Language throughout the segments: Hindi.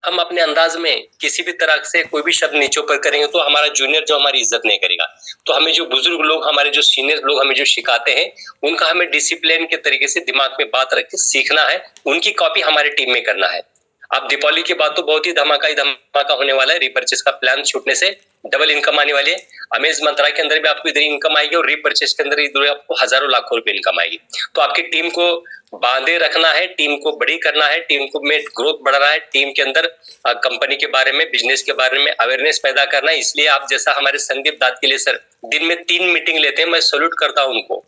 हम अपने अंदाज में किसी भी तरह से कोई भी शब्द नीचे ऊपर करेंगे तो हमारा जूनियर जो हमारी इज्जत नहीं करेगा। तो हमें जो बुजुर्ग लोग, हमारे जो सीनियर लोग हमें जो सिखाते हैं, उनका हमें डिसिप्लिन के तरीके से दिमाग में बात रख के सीखना है, उनकी कॉपी हमारे टीम में करना है। अब दीपावली के बाद तो बहुत ही धमाका ही धमाका होने वाला है। रीपरचेज का प्लान छूटने से डबल इनकम आने वाली है। अमेज मंत्रा के अंदर भी आपको इधर इनकम आएगी और रीपरचेज के अंदर इधर आपको हजारों लाखों रुपए इनकम आएगी। तो आपकी टीम को बांधे रखना है, टीम को बड़ी करना है, टीम को में ग्रोथ बढ़ाना है, टीम के अंदर कंपनी के बारे में, बिजनेस के बारे में अवेयरनेस पैदा करना है। इसलिए आप जैसा हमारे संदीप दाद के लिए सर दिन में 3 मीटिंग लेते हैं, मैं सैल्यूट करता हूं उनको।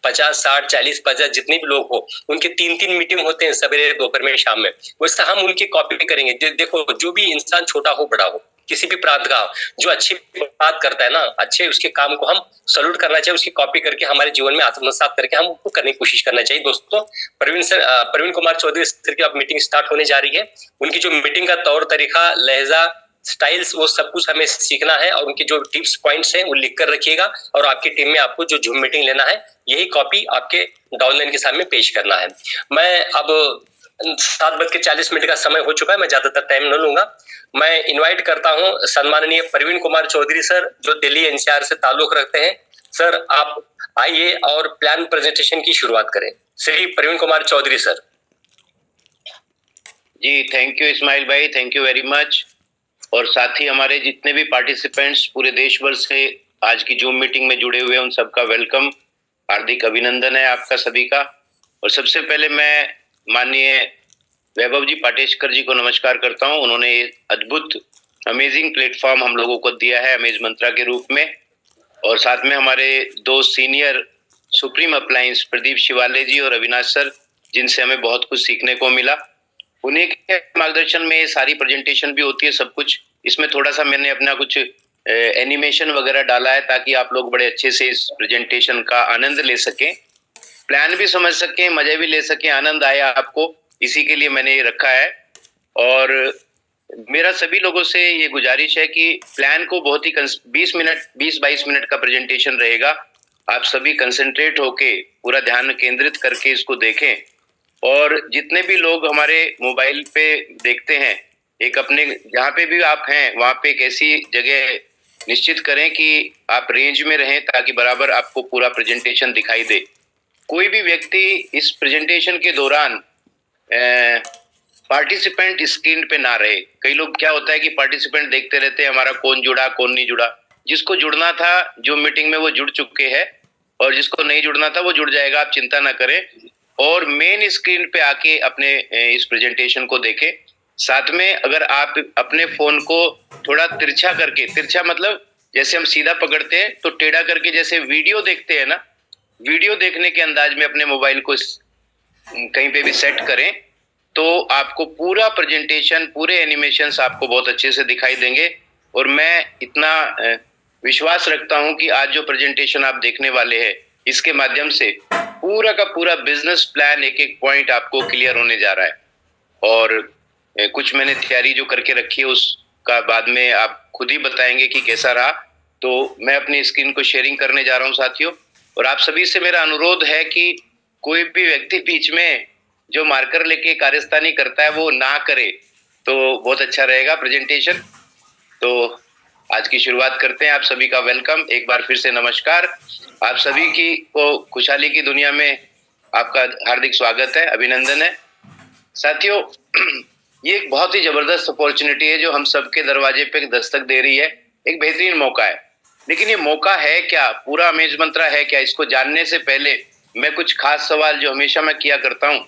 50, 60, 40, 50 जितने भी लोग हो, उनके 3-3 मीटिंग होते हैं, सवेरे, दोपहर में, शाम में। वैसे हम उनकी कॉपी करेंगे। देखो, जो भी इंसान छोटा हो बड़ा हो, किसी भी प्रांत का हो, जो अच्छी बात करता है ना, अच्छे उसके काम को हम सैल्यूट करना चाहिए, उसकी कॉपी करके हमारे जीवन में आत्मसात करके हम उसको करने की कोशिश करना चाहिए। दोस्तों, प्रवीण कुमार चौधरी सर की अब मीटिंग स्टार्ट होने जा रही है। उनकी जो मीटिंग का तौर तरीका, लहजा, स्टाइल्स, वो सब कुछ हमें सीखना है और उनके जो टिप्स पॉइंट्स हैं वो लिख कर रखिएगा और आपकी टीम में आपको जो जूम मीटिंग लेना है, यही कॉपी आपके डाउनलाइन के सामने पेश करना है। मैं अब 7:40 का समय हो चुका है, मैं ज्यादातर टाइम न लूंगा। मैं इनवाइट करता हूं सम्माननीय प्रवीण कुमार चौधरी सर, जो दिल्ली एनसीआर से ताल्लुक रखते हैं। सर, आप आइए और प्लान प्रेजेंटेशन की शुरुआत करें। श्री प्रवीण कुमार चौधरी सर। जी, थैंक यू इस्माइल भाई, थैंक यू वेरी मच। और साथ ही हमारे जितने भी पार्टिसिपेंट्स पूरे देश भर से आज की जूम मीटिंग में जुड़े हुए हैं, उन सबका वेलकम, हार्दिक अभिनंदन है आपका सभी का। और सबसे पहले मैं माननीय वैभव जी पाटेशकर जी को नमस्कार करता हूं। उन्होंने अद्भुत अमेजिंग प्लेटफॉर्म हम लोगों को दिया है अमेज मंत्रा के रूप में। और साथ में हमारे 2 सीनियर सुप्रीम अप्लायंस प्रदीप शिवाले जी और अविनाश सर, जिनसे हमें बहुत कुछ सीखने को मिला। उन्हीं के मार्गदर्शन में सारी प्रेजेंटेशन भी होती है, सब कुछ। इसमें थोड़ा सा मैंने अपना कुछ एनिमेशन वगैरह डाला है ताकि आप लोग बड़े अच्छे से इस प्रेजेंटेशन का आनंद ले सकें, प्लान भी समझ सकें, मजे भी ले सकें, आनंद आए आपको, इसी के लिए मैंने ये रखा है। और मेरा सभी लोगों से ये गुजारिश है कि प्लान को बहुत ही 20-22 मिनट का प्रेजेंटेशन रहेगा। आप सभी कंसंट्रेट होके पूरा ध्यान केंद्रित करके इसको देखें। और जितने भी लोग हमारे मोबाइल पे देखते हैं, एक अपने जहाँ पे भी आप हैं वहाँ पे एक ऐसी जगह निश्चित करें कि आप रेंज में रहें ताकि बराबर आपको पूरा प्रेजेंटेशन दिखाई दे। कोई भी व्यक्ति इस प्रेजेंटेशन के दौरान पार्टिसिपेंट स्क्रीन पे ना रहे। कई लोग क्या होता है कि पार्टिसिपेंट देखते रहते हैं, हमारा कौन जुड़ा कौन नहीं जुड़ा। जिसको जुड़ना था जो मीटिंग में वो जुड़ चुके हैं, और जिसको नहीं जुड़ना था वो जुड़ जाएगा, आप चिंता ना करें। और मेन स्क्रीन पे आके अपने इस प्रेजेंटेशन को देखें। साथ में अगर आप अपने फोन को थोड़ा तिरछा करके, तिरछा मतलब जैसे हम सीधा पकड़ते हैं तो टेढ़ा करके जैसे वीडियो देखते हैं ना, वीडियो देखने के अंदाज में अपने मोबाइल को कहीं पे भी सेट करें, तो आपको पूरा प्रेजेंटेशन, पूरे एनिमेशंस आपको बहुत अच्छे से दिखाई देंगे। और मैं इतना विश्वास रखता हूं कि आज जो प्रेजेंटेशन आप देखने वाले हैं, इसके माध्यम से पूरा का पूरा बिजनेस प्लान, एक एक पॉइंट आपको क्लियर होने जा रहा है। और कुछ मैंने तैयारी जो करके रखी है उसका बाद में आप खुद ही बताएंगे कि कैसा रहा। तो मैं अपनी स्क्रीन को शेयरिंग करने जा रहा हूं साथियों। और आप सभी से मेरा अनुरोध है कि कोई भी व्यक्ति बीच में जो मार्कर लेके कार्यस्थानी करता है वो ना करे, तो बहुत अच्छा रहेगा प्रेजेंटेशन। तो आज की शुरुआत करते हैं। आप सभी का वेलकम, एक बार फिर से नमस्कार। आप सभी की को खुशहाली की दुनिया में आपका हार्दिक स्वागत है, अभिनंदन है। साथियों, ये एक बहुत ही जबरदस्त अपॉर्चुनिटी है जो हम सबके दरवाजे पे दस्तक दे रही है। एक बेहतरीन मौका है। लेकिन ये मौका है क्या, पूरा अमेज मंत्रा है क्या, इसको जानने से पहले मैं कुछ खास सवाल जो हमेशा मैं किया करता हूँ,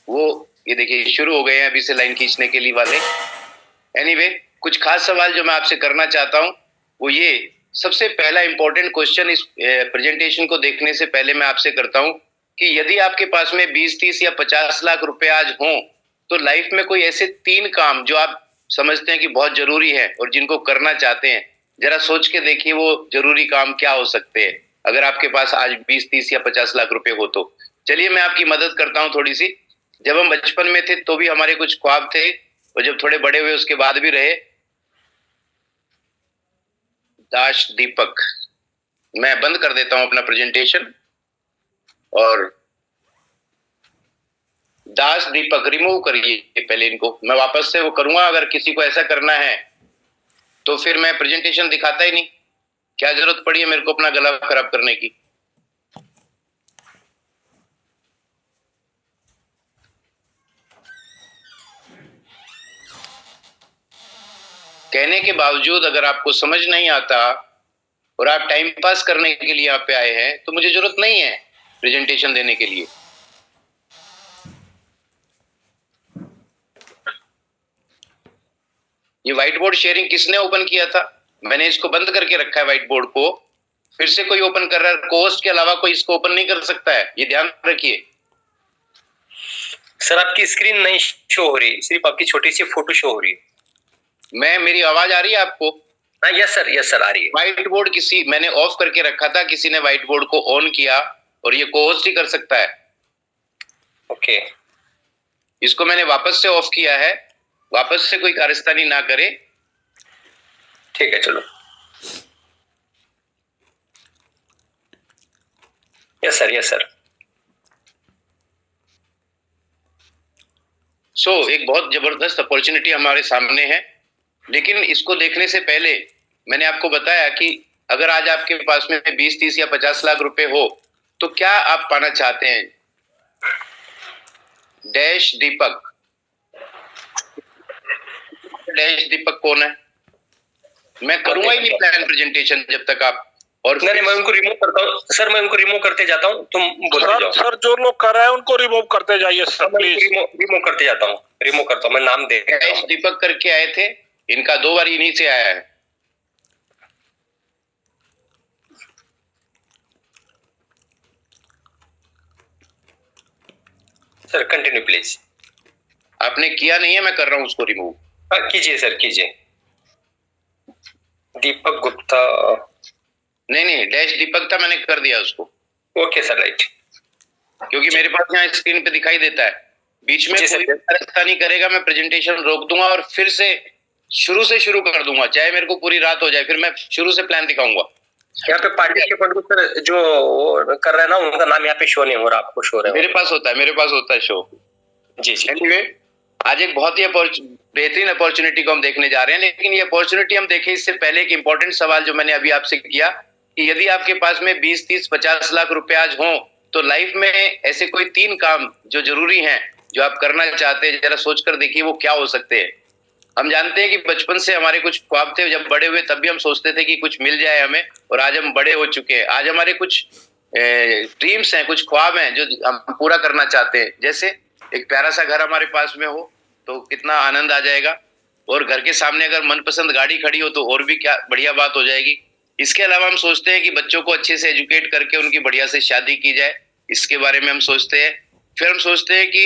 वो ये देखिए शुरू हो गए हैं अभी से लाइन खींचने के लिए वाले। एनीवे, कुछ खास सवाल जो मैं आपसे करना चाहता हूँ वो ये। सबसे पहला इंपॉर्टेंट क्वेश्चन इस प्रेजेंटेशन को देखने से पहले मैं आपसे करता हूँ कि यदि आपके पास में 20, 30 या 50 लाख रुपए आज हों, तो लाइफ में कोई ऐसे 3 काम जो आप समझते हैं कि बहुत जरूरी है और जिनको करना चाहते हैं, जरा सोच के देखिए वो जरूरी काम क्या हो सकते हैं अगर आपके पास आज 20, 30 या 50 लाख रुपए हो तो। चलिए मैं आपकी मदद करता हूँ थोड़ी सी। जब हम बचपन में थे तो भी हमारे कुछ ख्वाब थे, और जब थोड़े बड़े हुए उसके बाद भी रहे। दाश दीपक, मैं बंद कर देता हूं अपना प्रेजेंटेशन। और दास दीपक रिमूव करिए पहले इनको, मैं वापस से वो करूंगा। अगर किसी को ऐसा करना है तो फिर मैं प्रेजेंटेशन दिखाता ही नहीं। क्या जरूरत पड़ी है मेरे को अपना गला खराब करने की? कहने के बावजूद अगर आपको समझ नहीं आता और आप टाइम पास करने के लिए यहाँ पे आए हैं तो मुझे जरूरत नहीं है प्रेजेंटेशन देने के लिए। ये व्हाइट बोर्ड शेयरिंग किसने ओपन किया था? मैंने इसको बंद करके रखा है व्हाइट बोर्ड को, फिर से कोई ओपन कर रहा है। कोस्ट के अलावा कोई इसको ओपन नहीं कर सकता है, ये ध्यान रखिए। सर आपकी स्क्रीन नहीं शो हो रही, सिर्फ आपकी छोटी सी फोटो शो हो रही है। मेरी आवाज आ रही है आपको? हाँ यस सर आ रही है। व्हाइट बोर्ड किसी मैंने ऑफ करके रखा था, किसी ने व्हाइट बोर्ड को ऑन किया और ये कोस्ट ही कर सकता है। ओके इसको मैंने वापस से ऑफ किया है, वापस से कोई कारस्तानी ना करे। ठीक है चलो। Yes sir. एक बहुत जबरदस्त अपॉर्चुनिटी हमारे सामने है, लेकिन इसको देखने से पहले मैंने आपको बताया कि अगर आज आपके पास में 20, 30 या 50 लाख रुपए हो तो क्या आप पाना चाहते हैं? डैश दीपक कौन है? मैं करूंगा ही नहीं प्लान प्रेजेंटेशन जब तक आप और नहीं मैं उनको रिमूव करता हूँ सर, मैं उनको रिमूव करते जाता हूँ, तुम बोलते जाओ। सर जो लोग कर रहे हैं उनको रिमूव करते जाइए सर प्लीज। रिमूव करते जाता हूँ, रिमूव करता हूँ, मैं नाम दे डैश दीपक करके आए थे, इनका 2 बार इन्हीं से आया है। Sir continue please. आपने किया नहीं है, मैं कर रहा हूं उसको रिमूव। कीजिए सर कीजिए। दीपक गुप्ता नहीं डैश दीपक था, मैंने कर दिया उसको। Okay sir right. क्योंकि मेरे पास यहाँ स्क्रीन पे दिखाई देता है, बीच में कोई रास्ता नहीं करेगा, मैं प्रेजेंटेशन रोक दूंगा और फिर से शुरू कर दूंगा, चाहे मेरे को पूरी रात हो जाए, फिर मैं शुरू से प्लान दिखाऊंगा। यहाँ पे पार्टिसिपेंट सर जो कर रहे हैं ना उनका नाम यहाँ पे शो नहीं हो रहा, आपको शो हो रहा है? मेरे पास होता है शो। जी एनीवे आज एक बहुत ही बेहतरीन अपॉर्चुनिटी को हम देखने जा रहे हैं, लेकिन ये अपॉर्चुनिटी हम देखें इससे पहले एक इंपॉर्टेंट सवाल जो मैंने अभी आपसे किया कि यदि आपके पास में 20, 30, 50 लाख रुपए आज हो तो लाइफ में ऐसे कोई 3 काम जो जरूरी हैं जो आप करना चाहते हैं, जरा सोच कर देखिए वो क्या हो सकते हैं। हम जानते हैं कि बचपन से हमारे कुछ ख्वाब थे, जब बड़े हुए तब भी हम सोचते थे कि कुछ मिल जाए हमें, और आज हम बड़े हो चुके हैं। आज हमारे कुछ ड्रीम्स हैं, कुछ ख्वाब हैं जो हम पूरा करना चाहते हैं। जैसे एक प्यारा सा घर हमारे पास में हो तो कितना आनंद आ जाएगा, और घर के सामने अगर मनपसंद गाड़ी खड़ी हो तो और भी क्या बढ़िया बात हो जाएगी। इसके अलावा हम सोचते हैं कि बच्चों को अच्छे से एजुकेट करके उनकी बढ़िया से शादी की जाए, इसके बारे में हम सोचते हैं। फिर हम सोचते हैं कि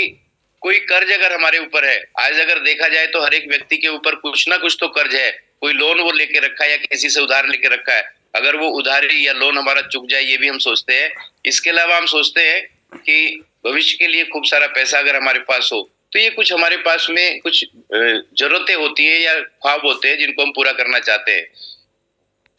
कोई कर्ज अगर हमारे ऊपर है, आज अगर देखा जाए तो हर एक व्यक्ति के ऊपर कुछ ना कुछ तो कर्ज है, कोई लोन वो लेके रखा है या किसी से उधार लेके रखा है, अगर वो उधारी या लोन हमारा चुक जाए ये भी हम सोचते हैं। इसके अलावा हम सोचते हैं कि भविष्य के लिए खूब सारा पैसा अगर हमारे पास हो, तो ये कुछ हमारे पास में कुछ जरूरतें होती है या ख्वाब होते हैं जिनको हम पूरा करना चाहते हैं।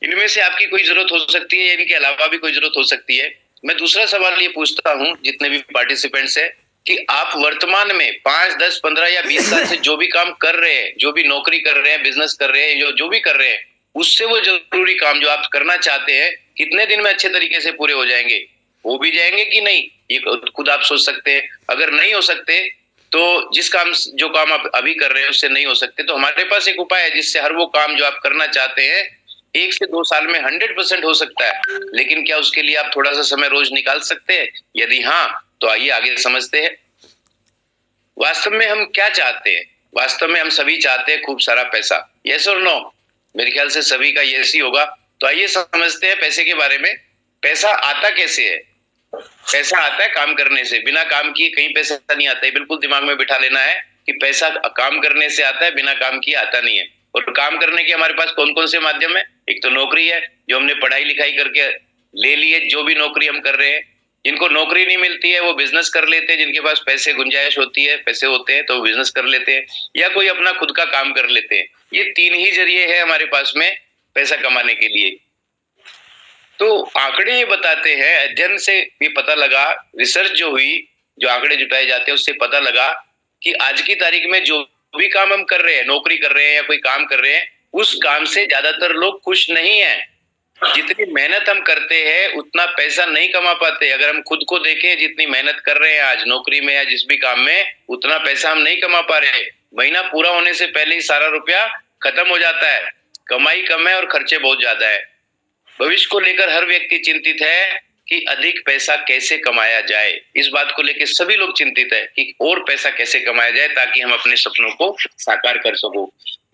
इनमें से आपकी कोई जरूरत हो सकती है या इनके अलावा भी कोई जरूरत हो सकती है। मैं दूसरा सवाल ये पूछता हूँ जितने भी पार्टिसिपेंट्स हैं कि आप वर्तमान में 5, 10, 15 या 20 साल से जो भी काम कर रहे हैं, जो भी नौकरी कर रहे हैं, बिजनेस कर रहे हैं, जो भी कर रहे हैं, उससे वो जरूरी काम जो आप करना चाहते हैं कितने दिन में अच्छे तरीके से पूरे हो जाएंगे? हो भी जाएंगे कि नहीं, ये खुद आप सोच सकते हैं। अगर नहीं हो सकते तो जो काम आप अभी कर रहे हैं उससे नहीं हो सकते, तो हमारे पास एक उपाय है जिससे हर वो काम जो आप करना चाहते हैं 1 से 2 साल में 100% हो सकता है। लेकिन क्या उसके लिए आप थोड़ा सा समय रोज निकाल सकते हैं? यदि हाँ तो आइए आगे समझते हैं वास्तव में हम क्या चाहते हैं। वास्तव में हम सभी चाहते हैं खूब सारा पैसा, यस और नो? मेरे ख्याल से सभी का यस ही होगा। तो आइए समझते हैं पैसे के बारे में। पैसा आता कैसे है? पैसा आता है काम करने से, बिना काम किए कहीं पैसा नहीं आता है। बिल्कुल दिमाग में बिठा लेना है कि पैसा काम करने से आता है, बिना काम किए आता नहीं है। और काम करने के हमारे पास कौन कौन से माध्यम है? एक तो नौकरी है जो हमने पढ़ाई लिखाई करके ले ली है, जो भी नौकरी हम कर रहे हैं। जिनको नौकरी नहीं मिलती है वो बिजनेस कर लेते हैं, जिनके पास पैसे गुंजाइश होती है, पैसे होते हैं तो वो बिजनेस कर लेते हैं, या कोई अपना खुद का काम कर लेते हैं। ये 3 ही जरिए है हमारे पास में पैसा कमाने के लिए। तो आंकड़े ये बताते हैं, अध्ययन से भी पता लगा, रिसर्च जो हुई जो आंकड़े जुटाए जाते हैं उससे पता लगा कि आज की तारीख में जो भी काम हम कर रहे हैं, नौकरी कर रहे हैं या कोई काम कर रहे हैं, उस काम से ज्यादातर लोग खुश नहीं है। जितनी मेहनत हम करते हैं उतना पैसा नहीं कमा पाते। अगर हम खुद को देखें, जितनी मेहनत कर रहे हैं आज नौकरी में या जिस भी काम में, उतना पैसा हम नहीं कमा पा रहे। महीना पूरा होने से पहले ही सारा रुपया खत्म हो जाता है। कमाई कम है और खर्चे बहुत ज्यादा है। भविष्य को लेकर हर व्यक्ति चिंतित है कि अधिक पैसा कैसे कमाया जाए। इस बात को लेकर सभी लोग चिंतित है कि और पैसा कैसे कमाया जाए ताकि हम अपने सपनों को साकार कर सको।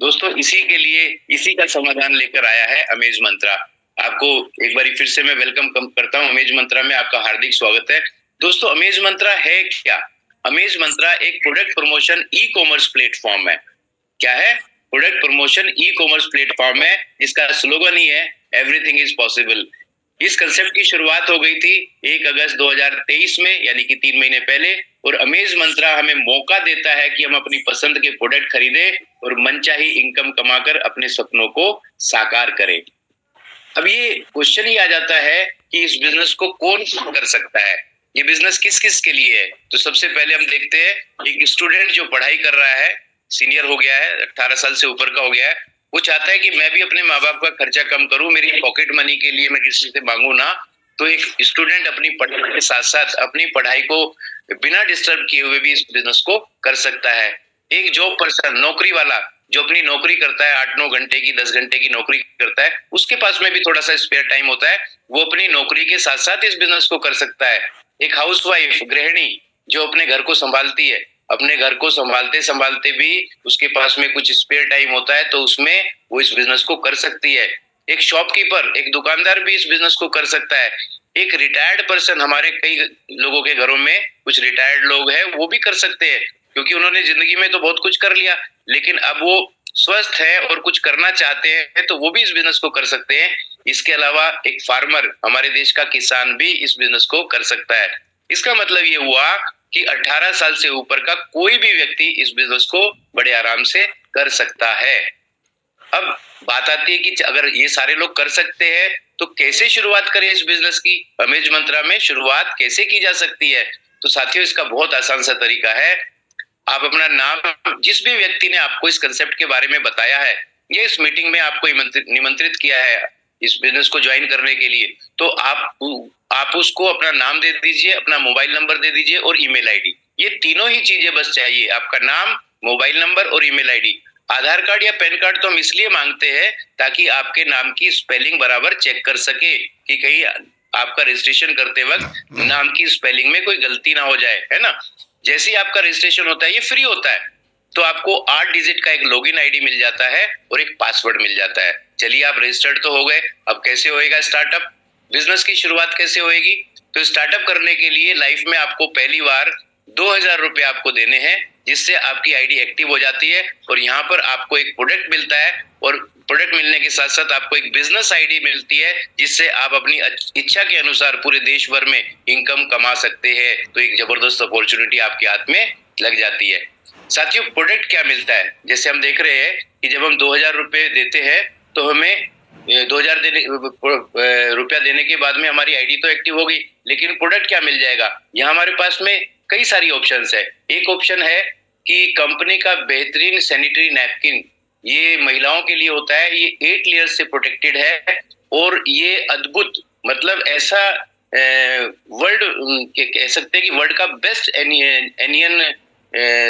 दोस्तों, इसी के लिए इसी का समाधान लेकर आया है अमेज मंत्रा। आपको एक बार फिर से मैं वेलकम करता हूं। अमेज मंत्रा में आपका हार्दिक स्वागत है। दोस्तों, अमेज मंत्रा है क्या? अमेज मंत्रा एक product promotion e commerce platform है। क्या है? Product promotion e commerce platform है। इसका स्लोगन ही है एवरीथिंग इज पॉसिबल। इस कंसेप्ट की शुरुआत हो गई थी 1 अगस्त 2023 में, यानी कि 3 महीने पहले। और अमेज मंत्रा हमें मौका देता है कि हम अपनी पसंद के प्रोडक्ट खरीदें और मनचाही इनकम कमाकर अपने सपनों को साकार करें। अब ये क्वेश्चन ही आ जाता है कि इस बिजनेस को कौन कर सकता है, ये बिजनेस किस किस के लिए है। तो सबसे पहले हम देखते हैं एक स्टूडेंट जो पढ़ाई कर रहा है, सीनियर हो गया है, 18 साल से ऊपर का हो गया है, वो चाहता है कि मैं भी अपने माँ बाप का खर्चा कम करूं, मेरी पॉकेट मनी के लिए मैं किसी से मांगू ना। तो एक स्टूडेंट अपनी पढ़ाई के साथ साथ अपनी पढ़ाई को बिना डिस्टर्ब किए हुए भी इस बिजनेस को कर सकता है। एक जॉब पर्सन, नौकरी वाला, जो अपनी नौकरी करता है 8-9 घंटे की, 10 घंटे की नौकरी करता है, उसके पास में भी थोड़ा सा स्पेयर टाइम होता है, वो अपनी नौकरी के साथ साथ इस बिजनेस को कर सकता है। एक हाउसवाइफ, गृहिणी, जो अपने घर को संभालती है, अपने घर को संभालते संभालते भी उसके पास में कुछ स्पेयर टाइम होता है, तो उसमें वो इस बिजनेस को कर सकती है। एक शॉपकीपर, एक दुकानदार भी इस बिजनेस को कर सकता है। एक रिटायर्ड पर्सन, हमारे कई लोगों के घरों में कुछ रिटायर्ड लोग हैं, वो भी कर सकते हैं, क्योंकि उन्होंने जिंदगी में तो बहुत कुछ कर लिया, लेकिन अब वो स्वस्थ है और कुछ करना चाहते हैं, तो वो भी इस बिजनेस को कर सकते हैं। इसके अलावा एक फार्मर, हमारे देश का किसान भी इस बिजनेस को कर सकता है। इसका मतलब ये हुआ कि 18 साल से ऊपर का कोई भी व्यक्ति इस बिजनेस को बड़े आराम से कर सकता है। अब बात आती है कि अगर ये सारे लोग कर सकते हैं तो कैसे शुरुआत करें इस बिजनेस की? अमेज मंत्रा में शुरुआत कैसे की जा सकती है? तो साथियों, इसका बहुत आसान सा तरीका है। आप अपना नाम, जिस भी व्यक्ति ने आपको इस कंसेप्ट के बारे में बताया है, ये इस मीटिंग में आपको निमंत्रित किया है इस बिजनेस को ज्वाइन करने के लिए, तो आप उसको अपना नाम दे दीजिए, अपना मोबाइल नंबर दे दीजिए और ईमेल आईडी। ये तीनों ही चीजें बस चाहिए, आपका नाम, मोबाइल नंबर और ईमेल आईडी। आधार कार्ड या पैन कार्ड तो हम इसलिए मांगते हैं ताकि आपके नाम की स्पेलिंग बराबर चेक कर सके कि कहीं आपका रजिस्ट्रेशन करते वक्त नाम की स्पेलिंग में कोई गलती ना हो जाए, है ना। जैसे ही आपका रजिस्ट्रेशन होता है, ये फ्री होता है, तो आपको 8 डिजिट का एक लॉगिन आईडी मिल जाता है और एक पासवर्ड मिल जाता है। चलिए, आप रजिस्टर्ड तो हो गए। अब कैसे होएगा स्टार्टअप? बिजनेस की शुरुआत कैसे होएगी? तो स्टार्टअप करने के लिए लाइफ में आपको पहली बार 2000 रुपए आपको देने हैं, जिससे आपकी आईडी एक्टिव हो जाती है और यहाँ पर आपको एक प्रोडक्ट मिलता है, और प्रोडक्ट मिलने के साथ साथ आपको एक बिजनेस आईडी मिलती है, जिससे आप अपनी इच्छा के अनुसार पूरे देश भर में इनकम कमा सकते हैं। तो एक जबरदस्त अपॉर्चुनिटी आपके हाथ में लग जाती है। साथियों, प्रोडक्ट क्या मिलता है? जैसे हम देख रहे हैं कि जब हम 2000 रुपए देते हैं तो हमें 2000 रुपया देने के बाद में हमारी आईडी तो एक्टिव होगी, लेकिन प्रोडक्ट क्या मिल जाएगा? यहाँ हमारे पास में कई सारी ऑप्शंस है। एक ऑप्शन है कि कंपनी का बेहतरीन सैनिटरी नैपकिन, ये महिलाओं के लिए होता है, ये 8 लेयर से प्रोटेक्टेड है और ये अद्भुत, मतलब ऐसा वर्ल्ड कह सकते हैं कि वर्ल्ड का बेस्ट एनियन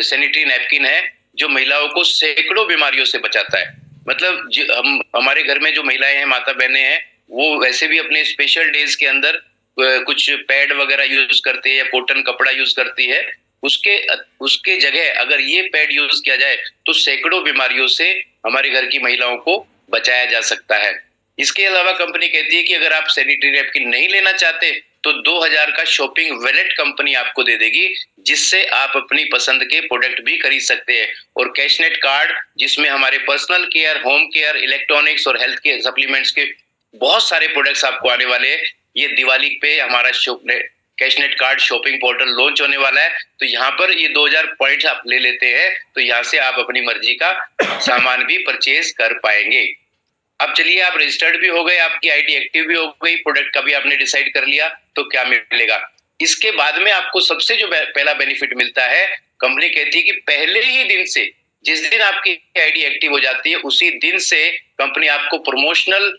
सैनिटरी नैपकिन है, जो महिलाओं को सैकड़ों बीमारियों से बचाता है। मतलब हम हमारे घर में जो महिलाएं हैं, माता बहनें हैं, वो वैसे भी अपने स्पेशल डेज के अंदर कुछ पैड वगैरह यूज करती है या कॉटन कपड़ा यूज करती है, उसके जगह अगर ये पैड यूज किया जाए तो सैकड़ों बीमारियों से हमारे घर की महिलाओं को बचाया जा सकता है। इसके अलावा कंपनी कहती है कि अगर आप सैनिटरी नैपकिन नहीं लेना चाहते तो 2000 का शॉपिंग वैलेट कंपनी आपको दे देगी, जिससे आप अपनी पसंद के प्रोडक्ट भी खरीद सकते हैं। और कैशनेट कार्ड, जिसमें हमारे personal care, home care, electronics और हेल्थ केयर सप्लीमेंट्स के बहुत सारे प्रोडक्ट्स आपको आने वाले हैं। ये दिवाली पे हमारा कैशनेट कार्ड शॉपिंग पोर्टल लॉन्च होने वाला है, तो यहाँ पर ये 2000 पॉइंट्स आप ले लेते हैं तो यहाँ से आप अपनी मर्जी का सामान भी परचेज कर पाएंगे। अब चलिए, आप रजिस्टर्ड भी हो गए, आपकी आईडी एक्टिव भी हो गई, प्रोडक्ट का भी आपने डिसाइड कर लिया, तो क्या मिलेगा? इसके बाद में आपको सबसे जो पहला बेनिफिट मिलता है, कंपनी कहती है कि पहले ही दिन से, जिस दिन आपकी आईडी एक्टिव हो जाती है उसी दिन से कंपनी आपको प्रमोशनल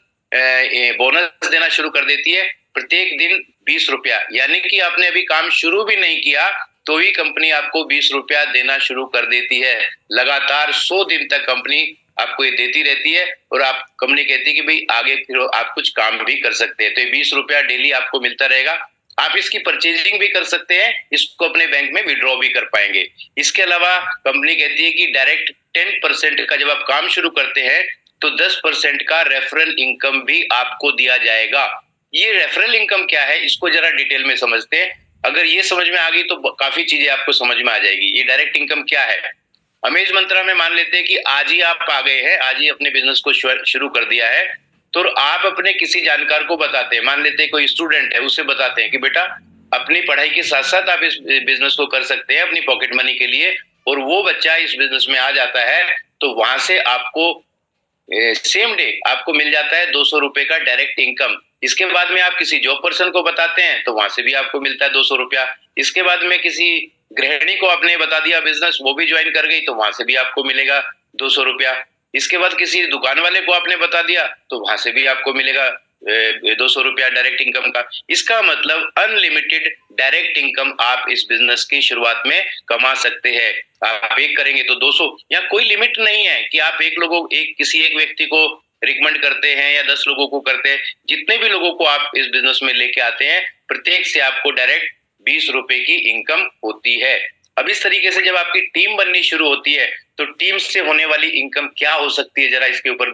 बोनस देना शुरू कर देती है, प्रत्येक दिन 20 रुपया। यानी कि आपने अभी काम शुरू भी नहीं किया तो ही कंपनी आपको 20 रुपया देना शुरू कर देती है। लगातार 100 दिन तक कंपनी आपको ये देती रहती है और आप कंपनी कहती है कि भाई आगे फिर आप कुछ काम भी कर सकते हैं। तो ये 20 रुपया डेली आपको मिलता रहेगा। आप इसकी परचेजिंग भी कर सकते हैं, इसको अपने बैंक में विड्रॉ भी कर पाएंगे। इसके अलावा कंपनी कहती है कि डायरेक्ट 10% का जब आप काम शुरू करते हैं तो 10% का रेफरल इनकम भी आपको दिया जाएगा। ये रेफरल इनकम क्या है, इसको जरा डिटेल में समझते हैं। अगर ये समझ में आ गई तो काफी चीजें आपको समझ में आ जाएगी। ये डायरेक्ट इनकम क्या है। अमेज मंत्रा में मान लेते हैं कि आज ही आप आ गए हैं, आज ही अपने बिजनेस को शुरू कर दिया है, तो आप अपने किसी जानकार को बताते हैं, मान लेते हैं कोई स्टूडेंट है, उसे बताते हैं कि बेटा अपनी पढ़ाई के साथ साथ आप इस बिजनेस को कर सकते हैं अपनी पॉकेट मनी के लिए, और वो बच्चा इस बिजनेस में आ जाता है तो वहां से आपको सेम डे आपको मिल जाता है 200 रुपए का डायरेक्ट इनकम। इसके बाद में आप किसी जॉब पर्सन को बताते हैं तो वहां से भी आपको मिलता है 200 रुपया। इसके बाद में किसी गृहिणी को आपने बता दिया बिजनेस, वो भी ज्वाइन कर गई तो वहां से भी आपको मिलेगा 200 रुपया। इसके बाद किसी दुकान वाले को आपने बता दिया तो वहां से भी आपको मिलेगा 200 रुपया डायरेक्ट इनकम का। इसका मतलब अनलिमिटेड डायरेक्ट इनकम आप इस बिजनेस की शुरुआत में कमा सकते हैं। आप एक करेंगे तो 200, या कोई लिमिट नहीं है कि आप किसी एक व्यक्ति को रिकमेंड करते हैं या 10 लोगों को करते हैं। जितने भी लोगों को आप इस बिजनेस में लेके आते हैं प्रत्येक से आपको डायरेक्ट 20 रुपए की इनकम होती है। अब इस तरीके से जब आपकी टीम बननी शुरू होती है तो टीम से होने वाली इनकम क्या हो सकती है, जरा इसके ऊपर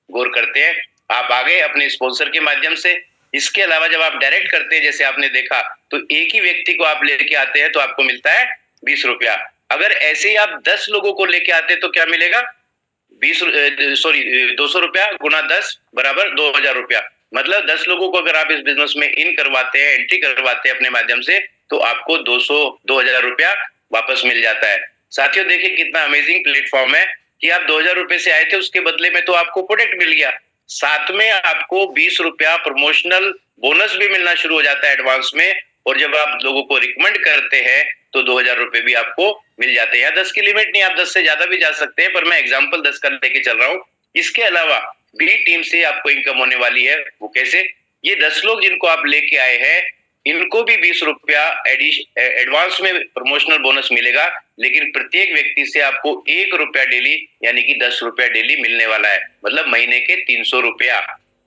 गौर करते हैं। आप आगे अपने स्पॉन्सर के माध्यम से, इसके अलावा जब आप डायरेक्ट करते हैं जैसे आपने देखा तो एक ही व्यक्ति को आप लेके आते हैं तो आपको मिलता है 20 रुपया। अगर ऐसे ही आप 10 लोगों को लेके आते हैं तो क्या मिलेगा, 200 रुपया गुना 10 बराबर 2000 रुपया। मतलब 10 लोगों को अगर आप इस बिजनेस में इन करवाते हैं, एंट्री करवाते हैं अपने माध्यम से, तो आपको 2000 रुपया वापस मिल जाता है। साथियों देखिए कितना अमेजिंग प्लेटफॉर्म है कि आप 2000 रुपए से आए थे, उसके बदले में तो आपको प्रोडक्ट मिल गया, साथ में आपको 20 रुपया प्रमोशनल बोनस भी मिलना शुरू हो जाता है एडवांस में। और जब आप लोगों को रिकमेंड करते हैं तो 2000 रुपए भी आपको मिल जाते हैं। 10 की लिमिट नहीं, आप 10 से ज्यादा भी जा सकते हैं, पर मैं एग्जांपल 10 का लेके चल रहा हूं। इसके अलावा भी टीम से आपको इनकम होने वाली है। वो कैसे, ये 10 लोग जिनको आप लेके आए हैं इनको भी 20 रुपया एडवांस में प्रमोशनल बोनस मिलेगा, लेकिन प्रत्येक व्यक्ति से आपको 1 रुपया डेली यानी कि 10 रुपया डेली मिलने वाला है। मतलब महीने के 300 रुपया।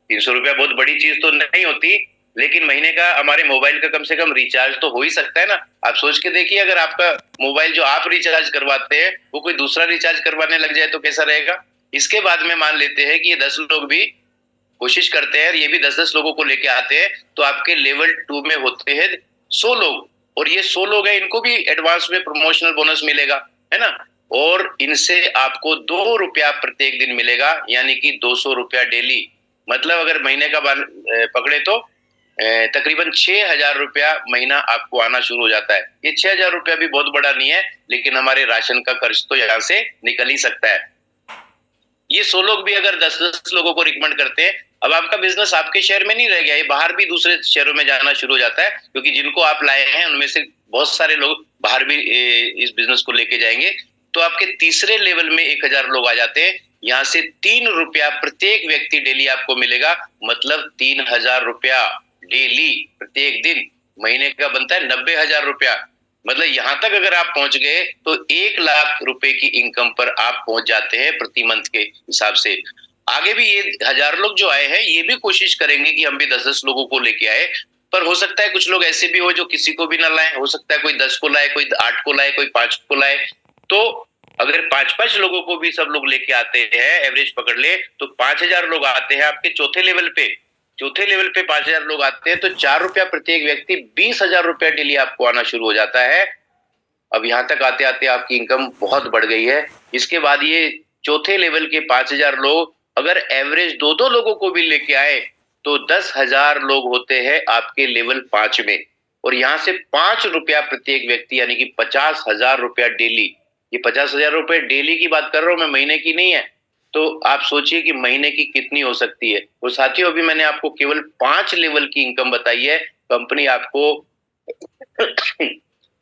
300 रुपया बहुत बड़ी चीज तो नहीं होती, लेकिन महीने का हमारे मोबाइल का कम से कम रिचार्ज तो हो ही सकता है ना। आप सोच के देखिए, अगर आपका मोबाइल जो आप रिचार्ज करवाते हैं वो कोई दूसरा रिचार्ज करवाने लग जाए तो कैसा रहेगा। इसके बाद में मान लेते हैं कि ये 10 लोग भी कोशिश करते हैं, ये भी 10-10 लोगों को लेके आते हैं, तो आपके लेवल 2 में होते हैं 100 लोग, और ये 100 लोग हैं, इनको भी एडवांस में प्रमोशनल बोनस मिलेगा, है ना। और इनसे आपको 2 रुपया प्रत्येक दिन मिलेगा, यानी कि 200 रुपया डेली। मतलब अगर महीने का पकड़े तो तकरीबन 6000 रुपया महीना आपको आना शुरू हो जाता है। ये 6000 रुपया भी बहुत बड़ा नहीं है, लेकिन हमारे राशन का खर्च तो यहाँ से निकल ही सकता है। ये 100 लोग भी अगर 10-10 लोगों को रिकमेंड करते हैं, अब आपका बिजनेस आपके शहर में नहीं रह गया, ये बाहर भी दूसरे शहरों में जाना शुरू हो जाता है, क्योंकि जिनको आप लाए हैं उनमें से बहुत सारे लोग बाहर भी इस बिजनेस को लेके जाएंगे। तो आपके तीसरे लेवल में 1000 लोग आ जाते हैं। यहाँ से 3 रुपया प्रत्येक व्यक्ति डेली आपको मिलेगा, मतलब 3000 रुपया डेली प्रत्येक दिन। महीने का बनता है 90,000 रुपया। मतलब यहां तक अगर आप पहुंच गए तो 1 लाख रुपए की इनकम पर आप पहुंच जाते हैं प्रति मंथ के हिसाब से। आगे भी ये 1000 लोग जो आए हैं ये भी कोशिश करेंगे कि हम भी 10-10 लोगों को लेके आए, पर हो सकता है कुछ लोग ऐसे भी हो जो किसी को भी ना लाए। हो सकता है कोई 10 को लाए, कोई 8 को लाए, कोई 5 को लाए। तो अगर 5-5 लोगों को भी सब लोग लेके आते हैं, एवरेज पकड़ ले तो 5000 लोग आते हैं आपके चौथे लेवल पे। चौथे लेवल पे 5000 लोग आते हैं तो 4 रुपया प्रत्येक व्यक्ति, 20,000 रुपया डेली आपको आना शुरू हो जाता है। अब यहाँ तक आते आते आपकी इनकम बहुत बढ़ गई है। इसके बाद ये चौथे लेवल के 5000 लोग अगर एवरेज 2-2 लोगों को भी लेके आए तो 10,000 लोग होते हैं आपके लेवल 5 में। और यहाँ से 5 रुपया प्रत्येक व्यक्ति यानी कि 50,000 रुपया डेली। ये 50,000 रुपए डेली की बात कर रहा हूं मैं, महीने की नहीं है। तो आप सोचिए कि महीने की कितनी हो सकती है। और साथियों अभी मैंने आपको केवल 5 लेवल की इनकम बताई है। कंपनी आपको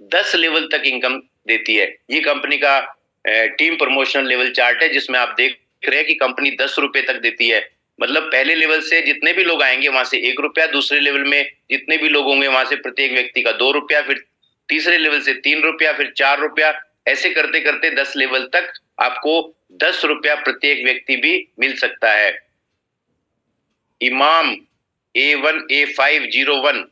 10 लेवल तक इनकम देती है। ये कंपनी का टीम प्रमोशनल लेवल चार्ट है, जिसमें आप देख रहे हैं कि कंपनी 10 रुपए तक देती है। मतलब पहले लेवल से जितने भी लोग आएंगे वहां से 1 रुपया, दूसरे लेवल में जितने भी लोग होंगे वहां से प्रत्येक व्यक्ति का 2 रुपया, फिर तीसरे लेवल से 3 रुपया, फिर 4 रुपया, ऐसे करते करते 10 लेवल तक आपको 10 रुपया प्रत्येक व्यक्ति भी मिल सकता है। इमाम A1A501,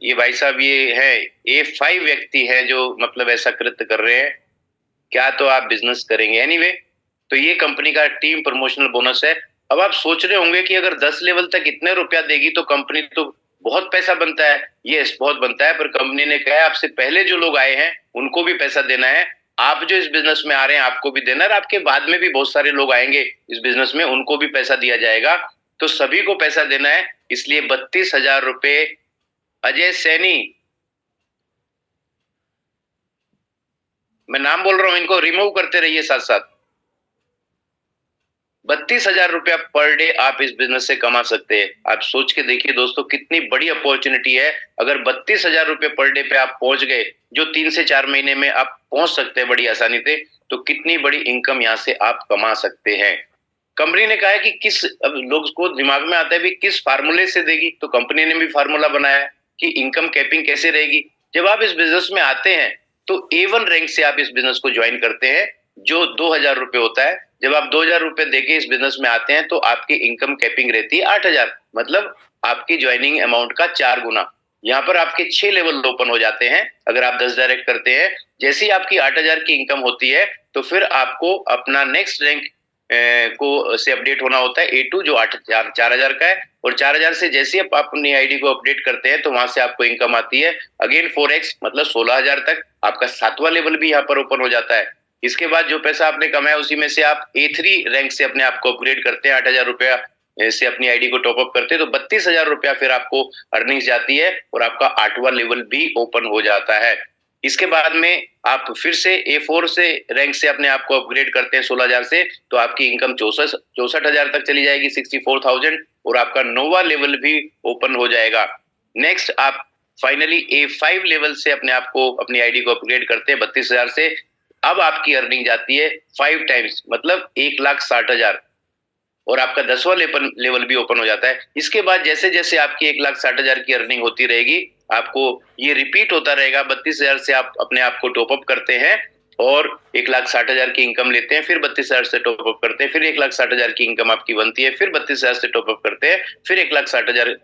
ये भाई साहब ये है A5 व्यक्ति है जो मतलब ऐसा कृत्य कर रहे हैं। क्या तो आप बिजनेस करेंगे। एनीवे, तो ये कंपनी का टीम प्रमोशनल बोनस है। अब आप सोच रहे होंगे कि अगर 10 लेवल तक इतने रुपया देगी तो कंपनी तो बहुत पैसा बनता है। यस, बहुत बनता है, पर कंपनी ने कहा है आपसे पहले जो लोग आए हैं उनको भी पैसा देना है। आप जो इस बिजनेस में आ रहे हैं आपको भी देना है, और आपके बाद में भी बहुत सारे लोग आएंगे इस बिजनेस में, उनको भी पैसा दिया जाएगा। तो सभी को पैसा देना है, इसलिए 32,000 रुपए अजय सैनी, मैं नाम बोल रहा हूं, इनको रिमूव करते रहिए साथ साथ। 32,000 रुपया पर डे आप इस बिजनेस से कमा सकते हैं। आप सोच के देखिए दोस्तों, कितनी बड़ी अपॉर्चुनिटी है। अगर 32,000 रुपये पर डे पे आप पहुंच गए, जो 3 से 4 महीने में आप पहुंच सकते हैं बड़ी आसानी से, तो कितनी बड़ी इनकम यहाँ से आप कमा सकते हैं। कंपनी ने कहा है कि किस, अब लोग को दिमाग में आता है भी किस फार्मूले से देगी, तो कंपनी ने भी फार्मूला बनाया है कि इनकम कैपिंग कैसे रहेगी। जब आप इस बिजनेस में आते हैं तो A1 रैंक से आप इस बिजनेस को ज्वाइन करते हैं, जो 2,000 रुपए होता है। जब आप 2,000 रुपए देके इस बिजनेस में आते हैं तो आपकी इनकम कैपिंग रहती है 8,000, मतलब आपकी ज्वाइनिंग अमाउंट का 4 गुना। यहाँ पर आपके 6 लेवल ओपन हो जाते हैं अगर आप 10 डायरेक्ट करते हैं। जैसी आपकी 8,000 की इनकम होती है तो फिर आपको अपना नेक्स्ट रैंक को से अपडेट होना होता है A2, जो 4,000 का है, और 4,000 से जैसे आप अपनी आईडी को अपडेट करते हैं तो वहां से आपको इनकम आती है अगेन 4x, मतलब 16,000 तक। आपका 7वां लेवल भी यहाँ पर ओपन हो जाता है। इसके बाद जो पैसा आपने कमाया उसी में से आप A3 रैंक से अपने आप को अपग्रेड करते हैं, 8,000 रुपया से अपनी आईडी को टॉपअप करते हैं, तो 32,000 रुपया फिर आपको अर्निंग्स जाती है और आपका 8वां लेवल भी ओपन हो जाता है। इसके बाद में आप फिर से A4 से रैंक से अपने आप को अपग्रेड करते हैं 16,000 से, तो आपकी इनकम 64,000 तक चली जाएगी, 64,000, और आपका 9वां लेवल भी ओपन हो जाएगा। नेक्स्ट आप फाइनली A5 लेवल से अपने आप को, अपनी आईडी को अपग्रेड करते हैं 32,000 से। अब आपकी अर्निंग जाती है 5 टाइम्स, मतलब 1,60,000, और आपका 10वां लेवल भी ओपन हो जाता है। इसके बाद जैसे जैसे आपकी 1,60,000 की अर्निंग होती रहेगी, आपको ये रिपीट होता रहेगा। 32,000 से आप अपने आप को टॉपअप करते हैं और 1,60,000 की इनकम लेते हैं, फिर 32,000 से टॉपअप करते हैं, फिर 1,60,000 की इनकम आपकी बनती है, फिर 32,000 से टॉपअप करते हैं, फिर 1,60,000।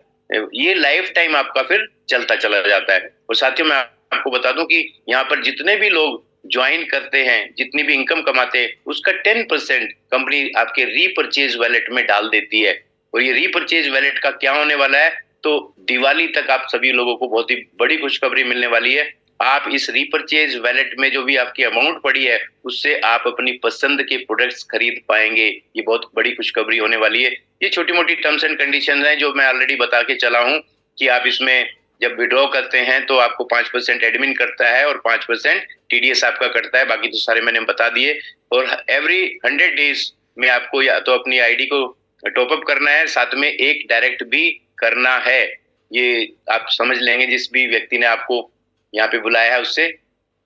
ये लाइफ टाइम आपका फिर चलता चला जाता है। और साथियों, मैं आपको बता दूं कि यहाँ पर जितने भी लोग ज्वाइन करते हैं, जितनी भी इनकम कमाते हैं, उसका 10% कंपनी आपके रीपरचेज वैलेट में डाल देती है। और ये रीपरचेज वैलेट का क्या होने वाला है, तो दिवाली तक आप सभी लोगों को बहुत ही बड़ी खुशखबरी मिलने वाली है। आप इस रीपरचेज वैलेट में जो भी आपकी अमाउंट पड़ी है, उससे आप अपनी पसंद के प्रोडक्ट्स खरीद पाएंगे। ये बहुत बड़ी खुशखबरी होने वाली है। ये छोटी मोटी टर्म्स एंड कंडीशंस हैं जो मैं ऑलरेडी बता के चला हूं कि आप इसमें जब विड्रॉ करते हैं तो आपको 5% एडमिन करता है और 5% टीडीएस आपका कटता है। बाकी तो सारे मैंने बता दिए। और एवरी 100 डेज में आपको या तो अपनी आईडी को टॉपअप करना है, साथ में एक डायरेक्ट भी करना है। ये आप समझ लेंगे जिस भी व्यक्ति ने आपको यहाँ पे बुलाया है उससे।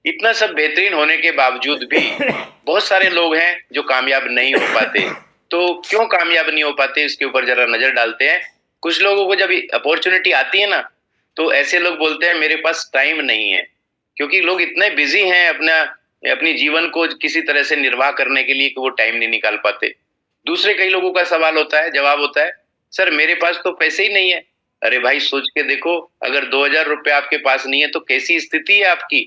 इतना सब बेहतरीन होने के बावजूद भी बहुत सारे लोग हैं जो कामयाब नहीं हो पाते। तो क्यों कामयाब नहीं हो पाते, इसके ऊपर जरा नजर डालते हैं। कुछ लोगों को जब अपॉर्चुनिटी आती है ना, तो ऐसे लोग बोलते हैं मेरे पास टाइम नहीं है, क्योंकि लोग इतने बिजी हैं अपनी जीवन को किसी तरह से निर्वाह करने के लिए कि वो टाइम नहीं निकाल पाते। दूसरे कई लोगों का सवाल होता है, जवाब होता है, सर मेरे पास तो पैसे ही नहीं है। अरे भाई, सोच के देखो, अगर 2,000 रुपए आपके पास नहीं है तो कैसी स्थिति है आपकी।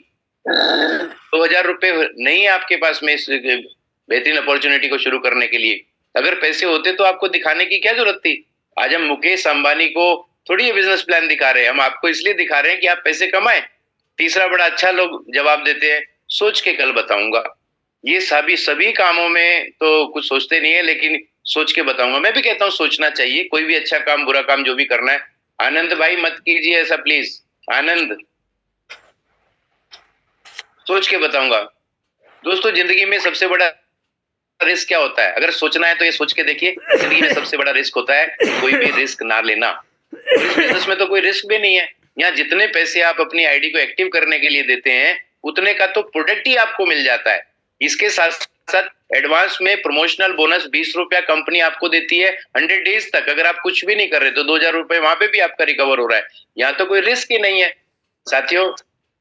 2,000 रुपए नहीं है आपके पास में इस बेहतरीन अपॉर्चुनिटी को शुरू करने के लिए। अगर पैसे होते तो आपको दिखाने की क्या जरूरत थी। आज हम मुकेश अंबानी को थोड़ी ये बिजनेस प्लान दिखा रहे हैं, हम आपको इसलिए दिखा रहे हैं कि आप पैसे कमाएं। तीसरा बड़ा अच्छा लोग जवाब देते हैं, सोच के कल बताऊंगा। ये सभी कामों में तो कुछ सोचते नहीं है, लेकिन सोच के बताऊंगा। मैं भी कहता हूँ सोचना चाहिए, कोई भी अच्छा काम बुरा काम जो भी करना है। आनंद भाई मत कीजिए ऐसा प्लीज। आनंद, सोच के बताऊंगा। दोस्तों, जिंदगी में सबसे बड़ा रिस्क क्या होता है? अगर सोचना है तो ये सोच के देखिए, जिंदगी में सबसे बड़ा रिस्क होता है कोई भी रिस्क ना लेना। और इस बिजनेस में तो कोई रिस्क भी नहीं है। यहाँ जितने पैसे आप अपनी आईडी को एक्टिव करने के लिए देते हैं उतने का तो प्रोडक्ट ही आपको मिल जाता है। इसके साथ साथ एडवांस में प्रमोशनल बोनस 20 रुपया कंपनी आपको देती है 100 डेज तक। अगर आप कुछ भी नहीं कर रहे तो 2000 रुपए वहां पे भी आपका रिकवर हो रहा है। यहाँ तो कोई रिस्क ही नहीं है। साथियों,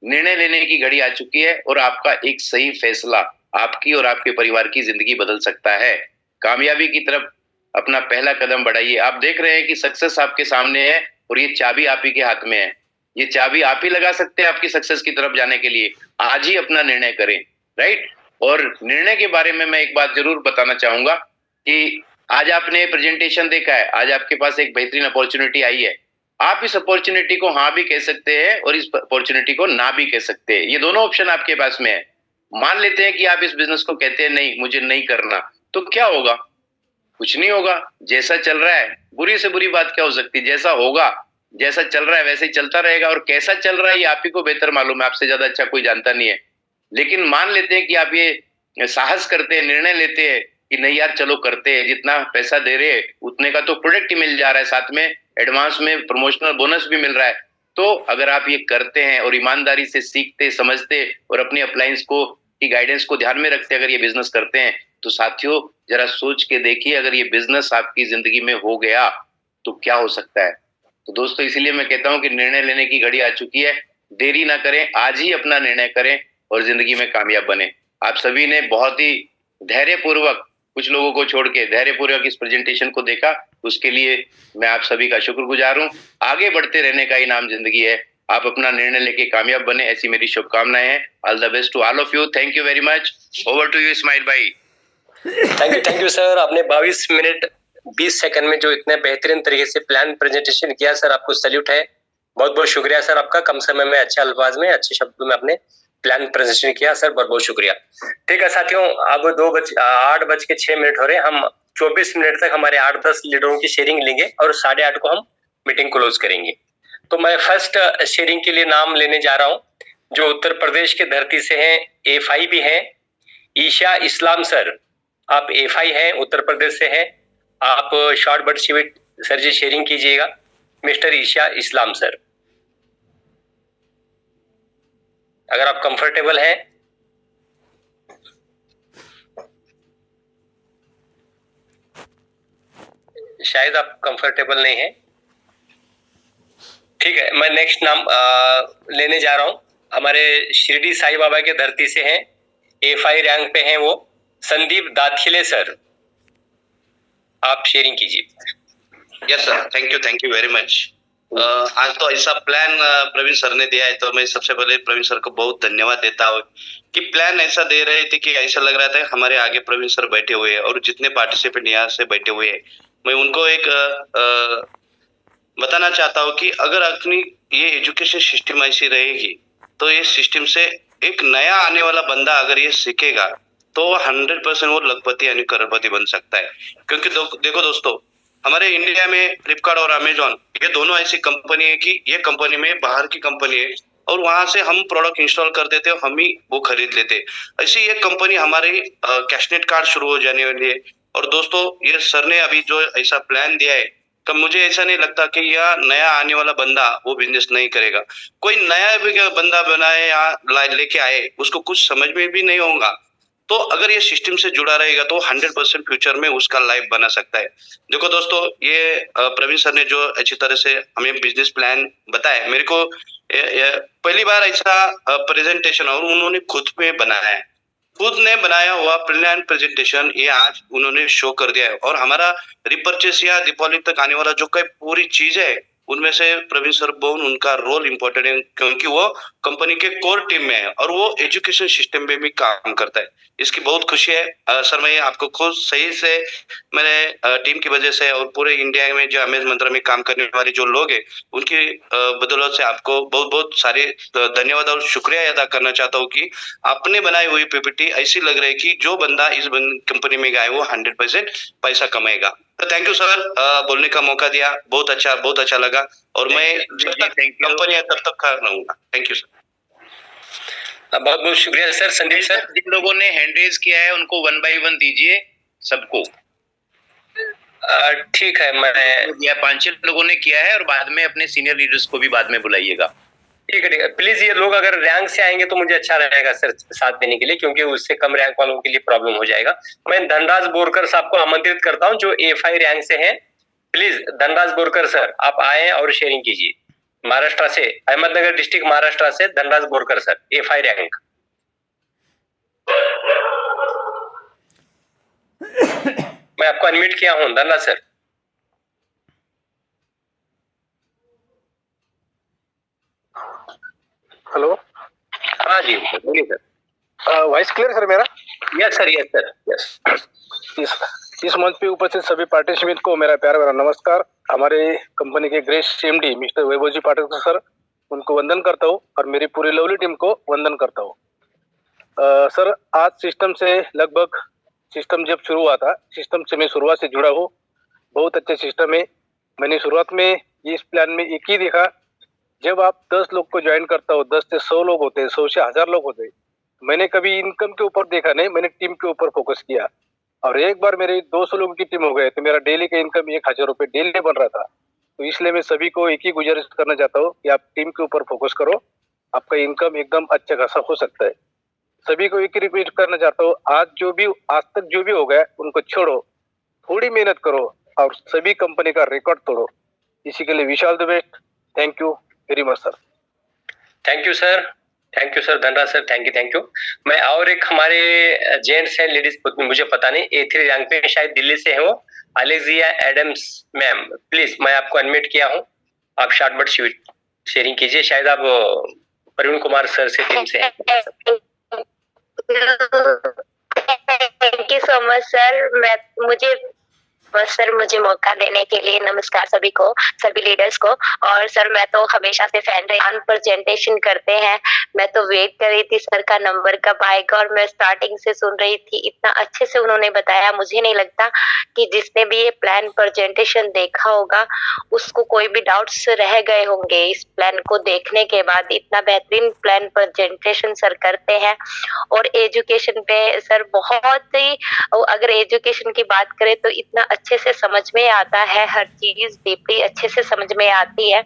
निर्णय लेने की घड़ी आ चुकी है और आपका एक सही फैसला आपकी और आपके परिवार की जिंदगी बदल सकता है। कामयाबी की तरफ अपना पहला कदम बढ़ाइए। आप देख रहे हैं कि सक्सेस आपके सामने है और ये चाबी आप ही के हाथ में है। ये चाबी आप ही लगा सकते हैं आपकी सक्सेस की तरफ जाने के लिए। आज ही अपना निर्णय करें, राइट। और निर्णय के बारे में मैं एक बात जरूर बताना चाहूंगा कि आज आपने प्रेजेंटेशन देखा है, आज आपके पास एक बेहतरीन अपॉर्चुनिटी आई है। आप इस अपॉर्चुनिटी को हाँ भी कह सकते हैं और इस अपॉर्चुनिटी को ना भी कह सकते हैं। ये दोनों ऑप्शन आपके पास में है। मान लेते हैं कि आप इस बिजनेस को कहते हैं नहीं, मुझे नहीं करना, तो क्या होगा? कुछ नहीं होगा। जैसा चल रहा है, बुरी से बुरी बात क्या हो सकती है? जैसा होगा, जैसा चल रहा है वैसे ही चलता रहेगा। और कैसा चल रहा है ये आप ही को बेहतर मालूम है, आपसे ज्यादा अच्छा कोई जानता नहीं है। लेकिन मान लेते हैं कि आप ये साहस करते हैं, निर्णय लेते हैं कि नहीं यार चलो करते हैं, जितना पैसा दे रहे हैं उतने का तो प्रोडक्ट ही मिल जा रहा है, साथ में एडवांस में प्रमोशनल बोनस भी मिल रहा है। तो अगर आप ये करते हैं और ईमानदारी से सीखते समझते और अपनी अप्लायंस को की गाइडेंस को ध्यान में रखते अगर ये बिजनेस करते हैं, तो साथियों जरा सोच के देखिए, अगर ये बिजनेस आपकी जिंदगी में हो गया तो क्या हो सकता है। तो दोस्तों, इसीलिए मैं कहता हूं कि निर्णय लेने की घड़ी आ चुकी है। देरी ना करें, आज ही अपना निर्णय करें और जिंदगी में कामयाब बने। आप सभी ने बहुत ही धैर्यपूर्वक, कुछ लोगों को छोड़ के धैर्यपूर्वक इस प्रेजेंटेशन को देखा, उसके लिए मैं आप सभी का शुक्रगुजार हूं। आगे बढ़ते रहने का ही नाम जिंदगी है। आप अपना निर्णय लेके कामयाब बने, ऐसी मेरी शुभकामनाएं हैं। All the best to all of you. Thank you very much. Over to you Ismail भाई। Thank you sir. आपने 22 मिनट 20 सेकंड में जो इतने बेहतरीन तरीके से प्लान प्रेजेंटेशन किया सर, आपको सैल्यूट है। बहुत बहुत शुक्रिया सर आपका। कम समय में अच्छे अल्फाज में अच्छे शब्दों में आपने प्लान प्रेजेंटेशन किया सर, बहुत बहुत शुक्रिया। ठीक है साथियों, अब 8:06 हो रहे हैं। हम 24 मिनट तक हमारे 8-10 लीडरों की शेयरिंग लेंगे और 8:30 को हम मीटिंग क्लोज करेंगे। तो मैं फर्स्ट शेयरिंग के लिए नाम लेने जा रहा हूँ, जो उत्तर प्रदेश की धरती से हैं, एफआई भी हैं, ईशा इस्लाम सर। आप एफआई हैं, उत्तर प्रदेश से हैं। आप short but sweet sir ji sharing कीजिएगा। मिस्टर ईशा इस्लाम सर, अगर आप कंफर्टेबल हैं। शायद आप कंफर्टेबल नहीं हैं। ठीक है, मैं नेक्स्ट नाम लेने जा रहा हूं। हमारे शिरडी साई बाबा के धरती से हैं, एफआई रैंक पे हैं वो, संदीप दाखिले सर। आप शेयरिंग कीजिए। Yes sir, thank you very much. आज तो ऐसा प्लान प्रवीण सर ने दिया है, तो मैं सबसे पहले प्रवीण सर को बहुत धन्यवाद देता हूँ कि प्लान ऐसा दे रहे थे कि ऐसा लग रहा था हमारे आगे प्रवीण सर बैठे हुए हैं और जितने पार्टिसिपेंट यहाँ से बैठे हुए हैं, मैं उनको एक बताना चाहता हूँ कि अगर अपनी ये एजुकेशन सिस्टम ऐसी रहेगी तो ये सिस्टम से एक नया आने वाला बंदा अगर ये सीखेगा तो 100% वो लखपति यानी करोड़पति बन सकता है। क्योंकि देखो दोस्तों, हमारे इंडिया में फ्लिपकार्ट और अमेजोन ये दोनों ऐसी कंपनी है कि ये कंपनी में बाहर की कंपनी है और वहां से हम प्रोडक्ट इंस्टॉल कर देते हैं, हम ही वो खरीद लेते। ऐसी ये कंपनी हमारी कैशनेट कार्ड शुरू हो जाने वाली है। और दोस्तों, ये सर ने अभी जो ऐसा प्लान दिया है, तो मुझे ऐसा नहीं लगता कि यह नया आने वाला बंदा वो बिजनेस नहीं करेगा। कोई नया भी बंदा बनाए या लेके आए, उसको कुछ समझ में भी नहीं होगा, तो अगर ये सिस्टम से जुड़ा रहेगा तो 100% फ्यूचर में उसका लाइफ बना सकता है। देखो दोस्तों, ये प्रवीण सर ने जो अच्छी तरह से हमें बिजनेस प्लान बताया, मेरे को पहली बार ऐसा प्रेजेंटेशन और उन्होंने खुद में बनाया है, खुद ने बनाया हुआ प्लान प्रेजेंटेशन ये आज उन्होंने शो कर दिया है। और हमारा रिपर्चेस या दीपावली तक आने वाला जो कोई पूरी चीज है, उनमें से प्रवीण सर बहुत उनका रोल इम्पोर्टेंट है, क्योंकि वो कंपनी के कोर टीम में है और वो एजुकेशन सिस्टम में भी काम करता है। इसकी बहुत खुशी है सर। मैं आपको खुद सही से मेरे टीम की वजह से और पूरे इंडिया में जो अमेज मंत्रा में काम करने वाले जो लोग हैं, उनकी बदौलत से आपको बहुत बहुत सारे धन्यवाद और शुक्रिया अदा करना चाहता हूँ कि आपने बनाई हुई पीपीटी ऐसी लग रही है कि जो बंदा इस कंपनी में गया वो 100% पैसा कमाएगा। तो थैंक यू सर, बोलने का मौका दिया, बहुत अच्छा लगा। और मैं जब तक कंपनी है तब तक खड़ा रहूंगा। Thank you sir. बहुत बहुत शुक्रिया सर। संदीप सर, जिन लोगों ने हैंड रेज किया है उनको 1 by 1 दीजिए सबको। ठीक है, मैं किया 5-6 लोगों ने किया है, और बाद में अपने सीनियर लीडर्स को भी बाद में बुलाइएगा। ठीक है, प्लीज ये लोग अगर रैंक से आएंगे तो मुझे अच्छा रहेगा सर साथ देने के लिए, क्योंकि उससे कम रैंक वालों के लिए प्रॉब्लम हो जाएगा। मैं धनराज बोरकर साहब को आमंत्रित करता हूं जो A5 रैंक से हैं। प्लीज धनराज बोरकर सर आप आए और शेयरिंग कीजिए। महाराष्ट्र से, अहमदनगर डिस्ट्रिक्ट महाराष्ट्र से Dhanraj Borkar sir, A5 rank. मैं आपको अनम्यूट किया हूं धनराज सर। हेलो। हाँ जी बोलिए सर। वॉइस क्लियर सर मेरा? Yes sir, yes sir, yes. इस मंच पे उपस्थित सभी पार्टिसिपेंट को मेरा प्यारा भरा नमस्कार। हमारे कंपनी के ग्रेस एमडी मिस्टर वैभव जी पाठक सर, उनको वंदन करता हूँ और मेरी पूरी लवली टीम को वंदन करता हूँ। सर आज सिस्टम से लगभग, सिस्टम जब शुरू हुआ था, सिस्टम से मैं शुरुआत से जुड़ा हूँ। बहुत अच्छे सिस्टम है। मैंने शुरुआत में इस प्लान में एक ही देखा, जब आप 10 लोग को ज्वाइन करता हो, 10 से 100 लोग होते हैं, 100 से 1000 लोग होते हैं। मैंने कभी इनकम के ऊपर देखा नहीं, मैंने टीम के ऊपर फोकस किया। और एक बार मेरे 200 लोगों की टीम हो गए तो मेरा डेली का इनकम 1000 रुपये डेली बन रहा था। तो इसलिए मैं सभी को एक ही गुजारिश करना चाहता हूँ कि आप टीम के ऊपर फोकस करो, आपका इनकम एकदम अच्छा खासा हो सकता है। सभी को एक ही रिपीट करना चाहता हूँ, आज तक जो भी हो गया उनको छोड़ो, थोड़ी मेहनत करो और सभी कंपनी का रिकॉर्ड तोड़ो। इसी के लिए wish all the best. Thank you very much sir. Thank you sir, thank you sir Dhanraj sir, thank you. मैं और एक हमारे जेंट्स है, लेडीज मुझे पता नहीं, A3 रैंक पे शायद दिल्ली से है वो, अलेक्सिया एडम्स मैम। प्लीज मैं आपको अनम्यूट किया हूँ, आप शॉर्टबट शेयरिंग कीजिए। शायद आप प्रवीण कुमार सर से टीम से हैं। Thank you so much sir. मुझे मौका देने के लिए नमस्कार सभी को, सभी लीडर्स को। और सर मैं तो हमेशा से फैन रही, प्रेजेंटेशन करते हैं। मैं तो वेट कर रही थी सर का नंबर कब आएगा, और मैं स्टार्टिंग से सुन रही थी। इतना अच्छे से उन्होंने बताया, मुझे नहीं लगता कि जिसने भी ये प्लान प्रेजेंटेशन देखा होगा उसको कोई भी डाउट्स रह गए होंगे। इस प्लान को देखने के बाद इतना बेहतरीन प्लान प्रेजेंटेशन सर करते हैं। और एजुकेशन पे सर बहुत ही, अगर एजुकेशन की बात करें तो इतना अच्छे से समझ में आता है, हर चीज डीपली अच्छे से समझ में आती है।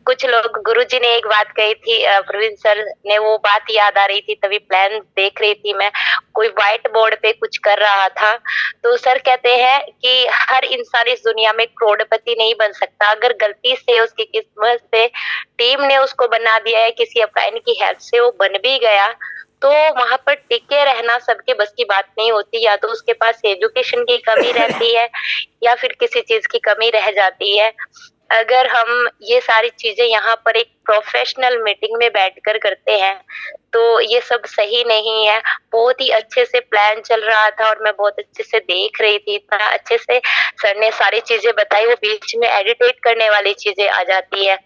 कुछ लोग, गुरुजी ने एक बात कही थी, प्रवीण सर ने वो बात याद आ रही थी, तभी प्लान देख रही थी मैं, कोई व्हाइट बोर्ड पे कुछ कर रहा था। तो सर कहते हैं कि हर इंसान इस दुनिया में करोड़पति नहीं बन सकता। अगर गलती से उसकी किस्मत से टीम ने उसको बना दिया है, किसी अपलाइन की हेल्प से वो बन भी गया, तो वहां पर टिके रहना सबके बस की बात नहीं होती। या तो उसके पास एजुकेशन की कमी रहती है या फिर किसी चीज की कमी रह जाती है। अगर हम ये सारी चीजें यहाँ पर एक प्रोफेशनल मीटिंग में बैठकर करते हैं तो ये सब सही नहीं है। बहुत ही अच्छे से प्लान चल रहा था और मैं बहुत अच्छे से देख रही थी, इतना अच्छे से सर ने सारी चीजें बताई, वो बीच में एडिटेट करने वाली चीजें आ जाती है।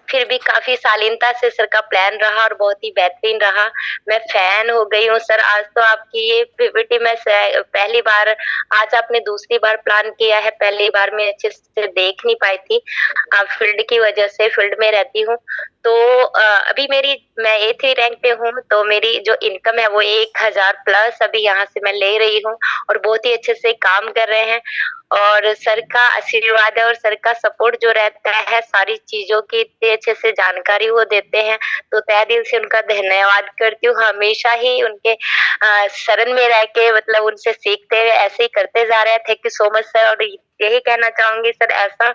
फिर भी काफी शालीनता से सर का प्लान रहा और बहुत ही बेहतरीन रहा। मैं फैन हो गई हूँ सर। आज तो आपकी ये पीपीटी में पहली बार, आज आपने दूसरी बार प्लान किया है, पहली बार मैं अच्छे से देख नहीं पाई थी। आप फील्ड की वजह से, फील्ड में रहती हूँ तो अभी मैं A3 रैंक पे हूँ, तो मेरी जो इनकम है वो 1000 प्लस अभी यहाँ से मैं ले रही हूँ और बहुत ही अच्छे से काम कर रहे हैं। और सर का आशीर्वाद है और सर का सपोर्ट जो रहता है, सारी चीजों की इतने अच्छे से जानकारी वो देते हैं, तो तहे दिल से उनका धन्यवाद करती हूँ। हमेशा ही उनके शरण में रह के, मतलब उनसे सीखते हुए ऐसे ही करते जा रहे हैं। Thank you so much sir. और यही कहना चाहूंगी सर, ऐसा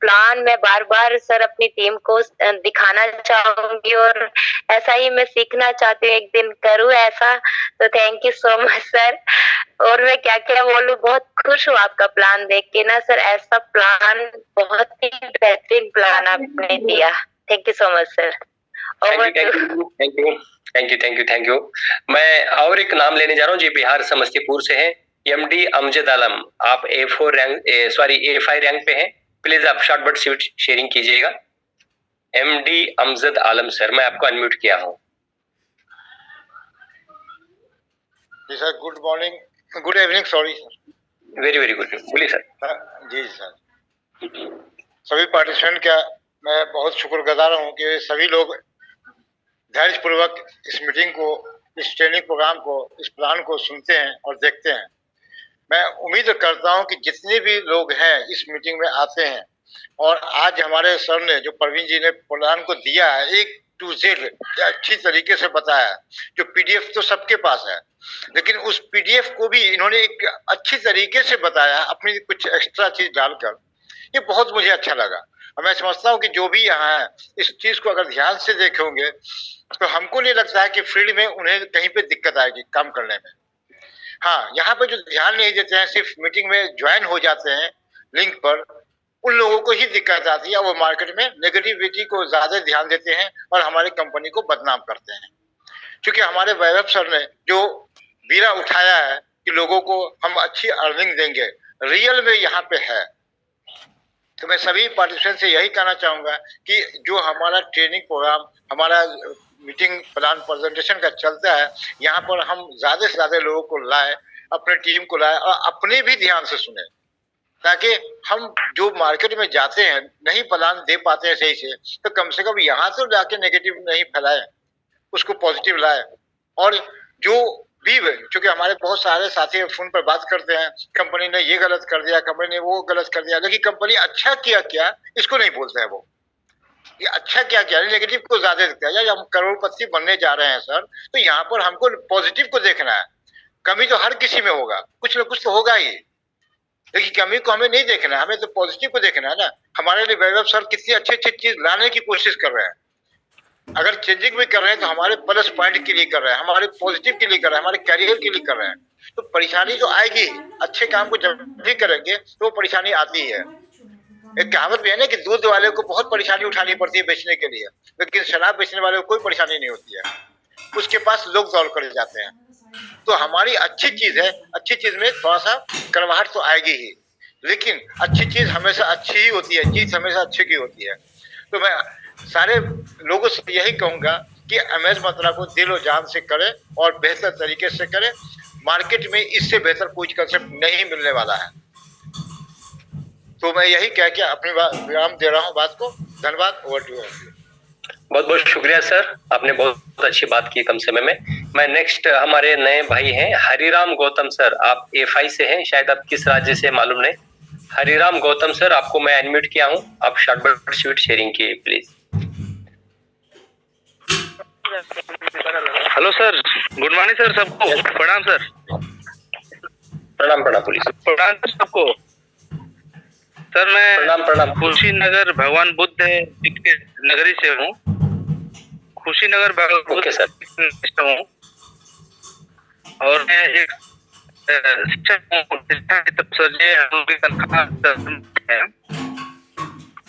प्लान मैं बार बार सर अपनी टीम को दिखाना चाहूंगी और ऐसा ही मैं सीखना चाहती हूँ, एक दिन करूँ ऐसा। तो thank you so much sir. और मैं क्या क्या बोलूं, बहुत खुश हूँ आपका प्लान देख के ना सर। ऐसा प्लान, बहुत ही बेहतरीन प्लान आपने दिया। Thank you so much sir. Thank you. मैं और एक नाम लेने जा रहा हूँ जी, बिहार समस्तीपुर से है, MD अमजद आलम। आप A5 रैंक पे हैं। प्लीज आप शॉर्टबट शेयरिंग कीजिएगा। MD अमजद आलम सर, मैं आपको अनम्यूट किया हूँ। जी sir, good morning, good evening, sorry sir. Very good, बोलिए सर। जी सर, सभी पार्टिसिपेंट का मैं बहुत शुक्रगुजार हूँ कि सभी लोग धैर्यपूर्वक इस मीटिंग को, इस ट्रेनिंग प्रोग्राम को, इस प्लान को सुनते हैं और देखते हैं। मैं उम्मीद करता हूं कि जितने भी लोग हैं इस मीटिंग में आते हैं, और आज हमारे सर ने जो प्रवीण जी ने प्लान को दिया है A to Z अच्छी तरीके से बताया है। जो PDF तो सबके पास है, लेकिन उस PDF को भी इन्होंने एक अच्छी तरीके से बताया अपनी कुछ एक्स्ट्रा चीज डालकर। ये बहुत मुझे अच्छा लगा और मैं समझता हूँ कि जो भी यहाँ है इस चीज को अगर ध्यान से देखेंगे तो हमको नहीं लगता है कि फील्ड में उन्हें कहीं पे दिक्कत आएगी काम करने में। हाँ, यहाँ पे जो ध्यान नहीं देते हैं, सिर्फ मीटिंग में ज्वाइन हो जाते हैं लिंक पर, उन लोगों को ही दिक्कत आती है। वो मार्केट में नेगेटिविटी को ज्यादा ध्यान देते हैं और हमारी कंपनी को बदनाम करते हैं। क्योंकि हमारे वैभव सर ने जो बीड़ा उठाया है कि लोगों को हम अच्छी अर्निंग देंगे, रियल में यहाँ पे है। तो मैं सभी पार्टिसिपेंट से यही कहना चाहूंगा कि जो हमारा ट्रेनिंग प्रोग्राम, हमारा मीटिंग प्लान प्रेजेंटेशन का चलता है, यहाँ पर हम ज्यादा से ज्यादा लोगों को लाए, अपने टीम को लाए और अपने भी ध्यान से सुने, ताकि हम जो मार्केट में जाते हैं नहीं प्लान दे पाते हैं सही से, तो कम से कम यहाँ तो जाके नेगेटिव नहीं फैलाए, उसको पॉजिटिव लाए। और जो भी, क्योंकि हमारे बहुत सारे साथी फोन पर बात करते हैं, कंपनी ने ये गलत कर दिया, कंपनी ने वो गलत कर दिया, लेकिन कंपनी अच्छा किया क्या इसको नहीं बोलते हैं। वो ये अच्छा क्या किया, नेगेटिव को ज्यादा देखते हैं। यार हम करोड़पति बनने जा रहे हैं सर, तो यहाँ पर हमको पॉजिटिव को देखना है। कमी तो हर किसी में होगा, कुछ न कुछ तो होगा ही, लेकिन कमी को हमें नहीं देखना है, हमें तो पॉजिटिव को देखना है ना। हमारे लिए वैभव सर कितनी अच्छी अच्छी चीज लाने की कोशिश कर रहे हैं। अगर चेंजिंग भी कर रहे हैं तो हमारे प्लस पॉइंट के लिए कर रहे हैं, हमारे पॉजिटिव के लिए कर रहे हैं, हमारे कैरियर के लिए कर रहे हैं। तो परेशानी तो आएगी, अच्छे काम को जब भी करेंगे तो परेशानी आती ही है। एक कहावत भी है ना कि दूध वाले को बहुत परेशानी उठानी पड़ती है बेचने के लिए, लेकिन शराब बेचने वाले को कोई परेशानी नहीं होती है, उसके पास लोग दौड़ कर जाते हैं। तो हमारी अच्छी चीज है, अच्छी चीज में थोड़ा सा कड़वाहट तो आएगी ही, लेकिन अच्छी चीज हमेशा अच्छी ही होती है, चीज हमेशा अच्छी की होती है। तो मैं सारे लोगों से यही कहूंगा कि एमएस मंत्रा को दिल और जान से करें और बेहतर तरीके से करें। मार्केट में इससे बेहतर कोई कंसेप्ट नहीं मिलने वाला है। तो मैं यही कह के अपनी विराम दे रहा हूँ बात को। धन्यवाद। Over to you. बहुत बहुत शुक्रिया सर, आपने बहुत अच्छी बात की कम समय में। मैं नेक्स्ट, हमारे नए भाई हैं हरिराम गौतम सर, आप A5 से हैं, शायद आप किस राज्य से मालूम नहीं। हरिराम गौतम सर, आपको मैं अनम्यूट किया हूँ, आप शॉर्ट स्वीट शेयरिंग की please. Hello sir, good morning sir सबको। प्रणाम सर। प्रणाम प्रणाम पुलिस। प्रणाम सर सबको। सर मैं प्रणाम। खुशीनगर भगवान बुद्ध नगरी से हूँ। खुशीनगर भगवान बुद्ध से हूँ और मैं एक शिक्षक हूँ। शिक्षा की तरफ से ये हमारी तनख्वाह है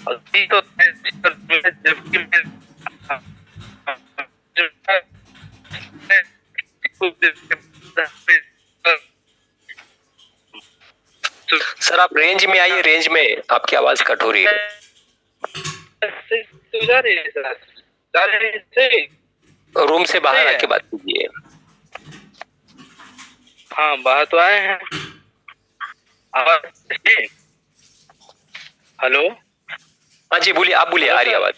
और तो जबकि मैं सर आप रेंज में आइए, रेंज में आपकी आवाज कट हो रही है। रूम से बाहर आके बात कीजिए। हाँ बाहर तो आए हैं। आवाज हेलो, हाँ जी बोलिए, आप बोलिए, आ रही आवाज।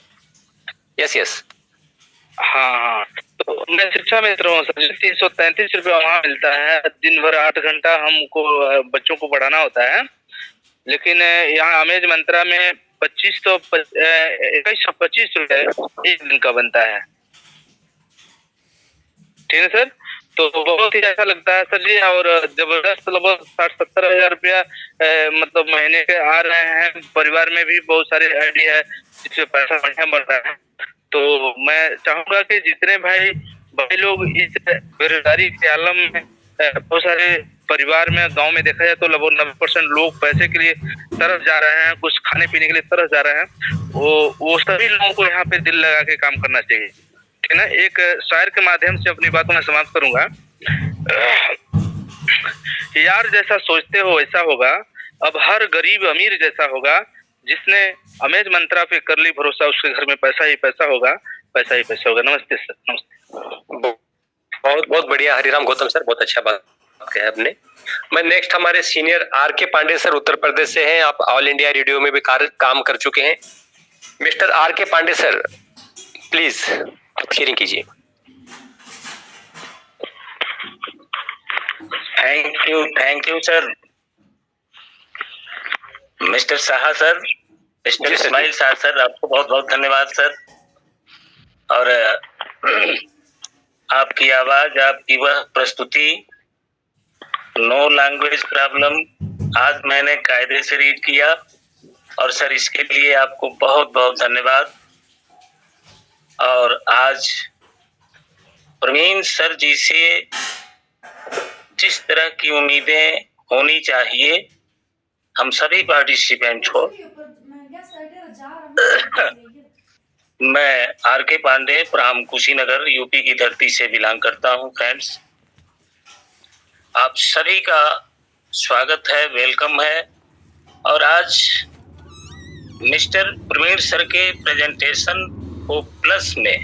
Yes yes. हाँ, तो मैं शिक्षा मित्र हूँ सर। 333 रुपया वहाँ मिलता है, दिन भर 8 घंटा हमको बच्चों को पढ़ाना होता है। लेकिन यहाँ अमेज मंत्रा में 2125 रुपये एक दिन का बनता है। ठीक है सर, तो बहुत ही अच्छा लगता है सर जी। और जबरदस्त लगभग 60-70 हजार रुपया मतलब महीने के आ रहे हैं। परिवार में भी बहुत सारे आइडिया है जिससे पैसा बढ़िया बढ़ रहा है। तो मैं चाहूंगा कि जितने भाई लोग इस बेरोजगारी के आलम में, बहुत सारे परिवार में गांव में देखा जाए तो लगभग 90% लोग पैसे के लिए तरस जा रहे हैं, कुछ खाने पीने के लिए तरस जा रहे हैं। वो सभी लोगों को यहाँ पे दिल लगा के काम करना चाहिए। ठीक है ना। एक शायर के माध्यम से अपनी बातों में समाप्त करूंगा। यार जैसा सोचते हो वैसा होगा, अब हर गरीब अमीर जैसा होगा। जिसने अमेज मंत्रा पे कर ली भरोसा, उसके घर में पैसा ही पैसा होगा, पैसा ही पैसा होगा। नमस्ते सर। नमस्ते। बहुत बहुत बढ़िया हरिराम गौतम सर, बहुत अच्छा बात कहा आपने। मैं नेक्स्ट, हमारे सीनियर R.K. पांडे सर उत्तर प्रदेश से हैं, आप ऑल इंडिया रेडियो में भी काम कर चुके हैं। Mister R.K. Pandey sir please आप शेयरिंग कीजिए। Thank you sir. Mister Shah sir, mister Ismail Shah sir, आपको बहुत बहुत धन्यवाद सर। और आपकी आवाज, आपकी वह प्रस्तुति, नो लैंग्वेज प्रॉब्लम, आज मैंने कायदे से रीड किया और सर इसके लिए आपको बहुत बहुत धन्यवाद। और आज प्रवीण सर जी से जिस तरह की उम्मीदें होनी चाहिए हम सभी पार्टिसिपेंट को, मैं आर के पांडे, प्राम कुशीनगर, यूपी की धरती से बिलोंग करता हूं। फ्रेंड्स, आप सभी का स्वागत है, वेलकम है। और आज मिस्टर प्रवीण सर के प्रेजेंटेशन को प्लस में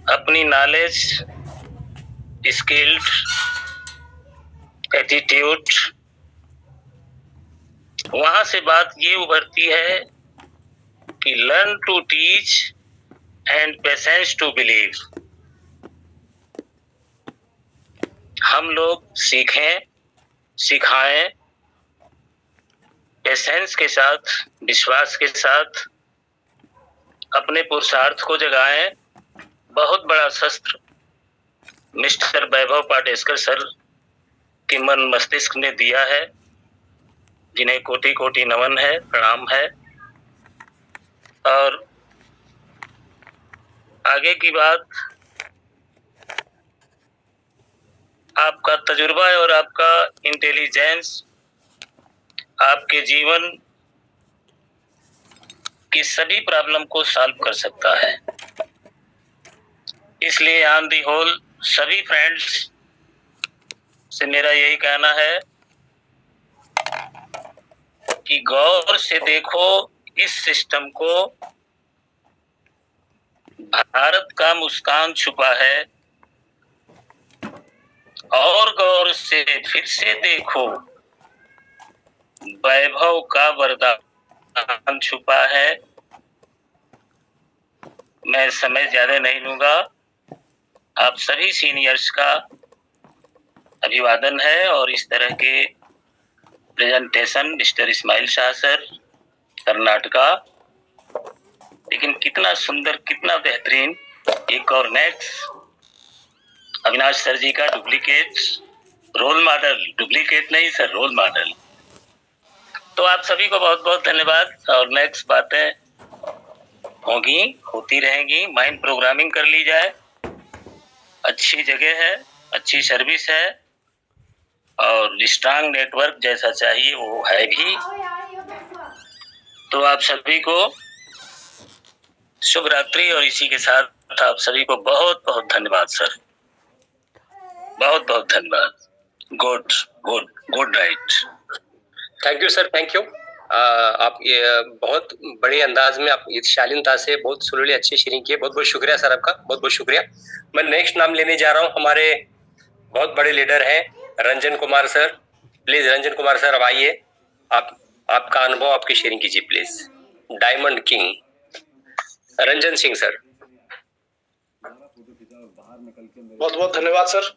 अपनी नॉलेज, स्किल्ड, एटीट्यूड, वहां से बात ये उभरती है कि learn to teach and patience to believe. हम लोग सीखें, सिखाएं, पेशेंस के साथ, विश्वास के साथ अपने पुरुषार्थ को जगाएं। बहुत बड़ा शस्त्र मिस्टर वैभव पाटेश्कर सर के मन मस्तिष्क ने दिया है, जिन्हें कोटि कोटि नमन है, प्रणाम है। और आगे की बात, आपका तजुर्बा और आपका इंटेलिजेंस आपके जीवन की सभी प्रॉब्लम को सॉल्व कर सकता है। इसलिए ऑन दी होल सभी फ्रेंड्स से मेरा यही कहना है कि गौर से देखो इस सिस्टम को। भारत का मुस्कान छुपा है, और गौर से फिर से देखो वैभव का वरदान छुपा है। मैं समय ज्यादा नहीं लूंगा, आप सभी सीनियर्स का अभिवादन है। और इस तरह के presentation mister Ismail Shah sir, Karnataka, लेकिन कितना सुंदर, कितना बेहतरीन। एक और नेक्स्ट अविनाश सर जी का डुप्लीकेट, रोल मॉडल, डुप्लीकेट नहीं सर, रोल मॉडल। तो आप सभी को बहुत बहुत धन्यवाद। और नेक्स्ट बातें होगी, होती रहेंगी। माइंड प्रोग्रामिंग कर ली जाए, अच्छी जगह है, अच्छी सर्विस है और स्ट्रांग नेटवर्क जैसा चाहिए वो है भी। तो आप सभी को शुभ रात्रि। और इसी के साथ आप सभी को बहुत बहुत धन्यवाद सर, बहुत बहुत धन्यवाद। Good good good night. Thank you sir, thank you. आप ये बहुत बड़े अंदाज में, आप शालीनता से बहुत सुरीली अच्छी शेयरिंग की है। बहुत बहुत शुक्रिया सर आपका, बहुत बहुत शुक्रिया। मैं नेक्स्ट नाम लेने जा रहा हूँ, हमारे बहुत बड़े लीडर हैं Ranjan Kumar sir. Please Ranjan Kumar sir अब आइए, आपका अनुभव, आपकी शेयरिंग कीजिए please. Diamond king Ranjan Singh sir. बहुत बहुत धन्यवाद सर।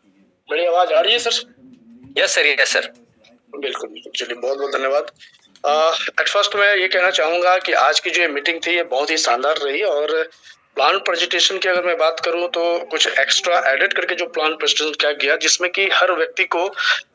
मेरी आवाज आ रही है sir? Yes sir, yes sir. बिल्कुल बिल्कुल, चलिए बहुत बहुत धन्यवाद। एट फर्स्ट मैं ये कहना चाहूंगा कि आज की जो मीटिंग थी ये बहुत ही शानदार रही। और प्लान प्रेजेंटेशन की अगर मैं बात करूं तो कुछ एक्स्ट्रा एडिट करके जो प्लान प्रेजेंटेशन किया गया, जिसमें कि हर व्यक्ति को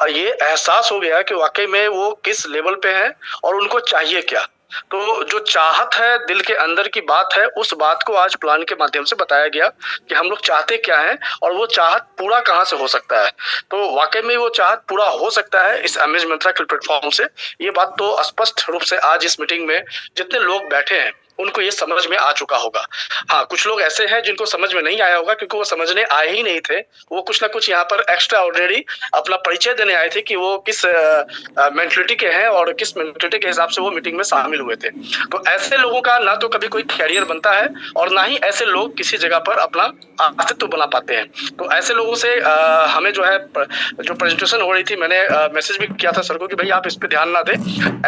ये एहसास हो गया कि वाकई में वो किस लेवल पे है और उनको चाहिए क्या। तो जो चाहत है, दिल के अंदर की बात है, उस बात को आज प्लान के माध्यम से बताया गया कि हम लोग चाहते क्या है और वो चाहत पूरा कहाँ से हो सकता है। तो वाकई में वो चाहत पूरा हो सकता है इस अमेज मंत्रा के प्लेटफॉर्म से। ये बात तो स्पष्ट रूप से आज इस मीटिंग में जितने लोग बैठे हैं उनको ये समझ में आ चुका होगा। हाँ, कुछ लोग ऐसे हैं जिनको समझ में नहीं आया होगा क्योंकि वो समझने आए ही नहीं थे। वो कुछ ना कुछ यहाँ पर एक्स्ट्रा ऑर्डिनरी अपना परिचय देने आए थे कि वो किस मेंटलिटी के हैं और किस मेंटलिटी के हिसाब से वो मीटिंग में शामिल हुए थे। तो ऐसे लोगों का ना तो कभी कोई कैरियर बनता है और ना ही ऐसे लोग किसी जगह पर अपना अस्तित्व बना पाते हैं। तो ऐसे लोगों से हमें जो है, जो प्रेजेंटेशन हो रही थी, मैंने मैसेज भी किया था सर को कि भाई आप इस पे ध्यान ना दें,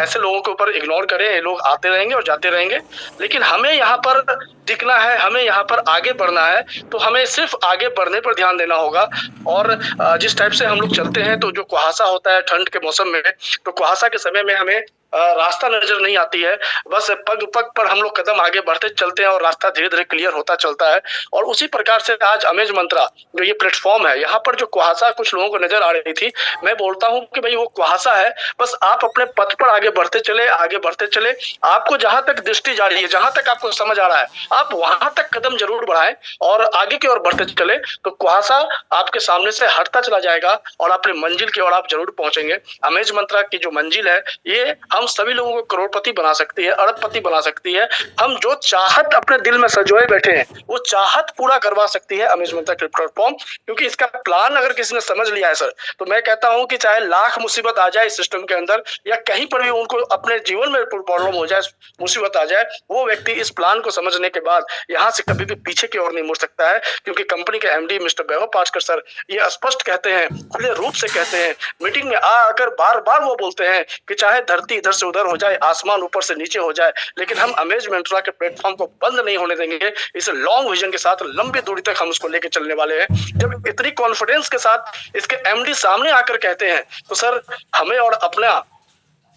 ऐसे लोगों के ऊपर इग्नोर करें। ये लोग आते रहेंगे और जाते रहेंगे, लेकिन हमें यहाँ पर टिकना है, हमें यहाँ पर आगे बढ़ना है, तो हमें सिर्फ आगे बढ़ने पर ध्यान देना होगा। और जिस टाइप से हम लोग चलते हैं, तो जो कुहासा होता है ठंड के मौसम में, तो कुहासा के समय में हमें रास्ता नजर नहीं आती है, बस पग पग पर हम लोग कदम आगे बढ़ते चलते हैं और रास्ता धीरे धीरे क्लियर होता चलता है। और उसी प्रकार से आज अमेज मंत्रा जो ये प्लेटफॉर्म है, यहाँ पर जो कुहासा कुछ लोगों को नजर आ रही थी, मैं बोलता हूँ कि भाई वो कुहासा है, बस आप अपने पथ पर आगे बढ़ते चले, आगे बढ़ते चले। आपको जहां तक दृष्टि जा रही है, जहां तक आपको समझ आ रहा है, आप वहां तक कदम जरूर बढ़ाएं और आगे की ओर बढ़ते चले, तो कुहासा आपके सामने से हटता चला जाएगा और अपनी मंजिल की ओर आप जरूर पहुंचेंगे। अमेज मंत्रा की जो मंजिल है, ये हम सभी लोगों को करोड़पति बना सकती है, अरबपति बना सकती है। हम जो चाहत अपने दिल में सजोए बैठे हैं, वो चाहत पूरा करवा सकती है अमेज मंत्रा प्लेटफॉर्म। क्योंकि इसका प्लान अगर किसी ने समझ लिया है सर, तो मैं कहता हूं कि चाहे लाख मुसीबत आ जाए इस सिस्टम के अंदर, या कहीं पर भी उनको अपने जीवन में प्रॉब्लम हो जाए, मुसीबत आ जाए, वो व्यक्ति इस प्लान को समझने के बाद यहाँ से कभी भी पीछे की ओर नहीं मुड़ सकता है। क्योंकि कंपनी के एमडी मिस्टर वैभव पाटकर सर ये स्पष्ट कहते हैं, खुले रूप से कहते हैं, मीटिंग में आकर बार बार वो बोलते हैं कि चाहे धरती इधर से उधर हो जाए, आसमान ऊपर से नीचे हो जाए, लेकिन हम अमेज मंत्रा के प्लेटफॉर्म को बंद नहीं होने देंगे। इस लॉन्ग विजन के साथ लंबी दूरी तक हम उसको लेके चलने वाले हैं। जब इतनी कॉन्फिडेंस के साथ इसके एमडी सामने आकर कहते हैं, तो सर हमें और अपना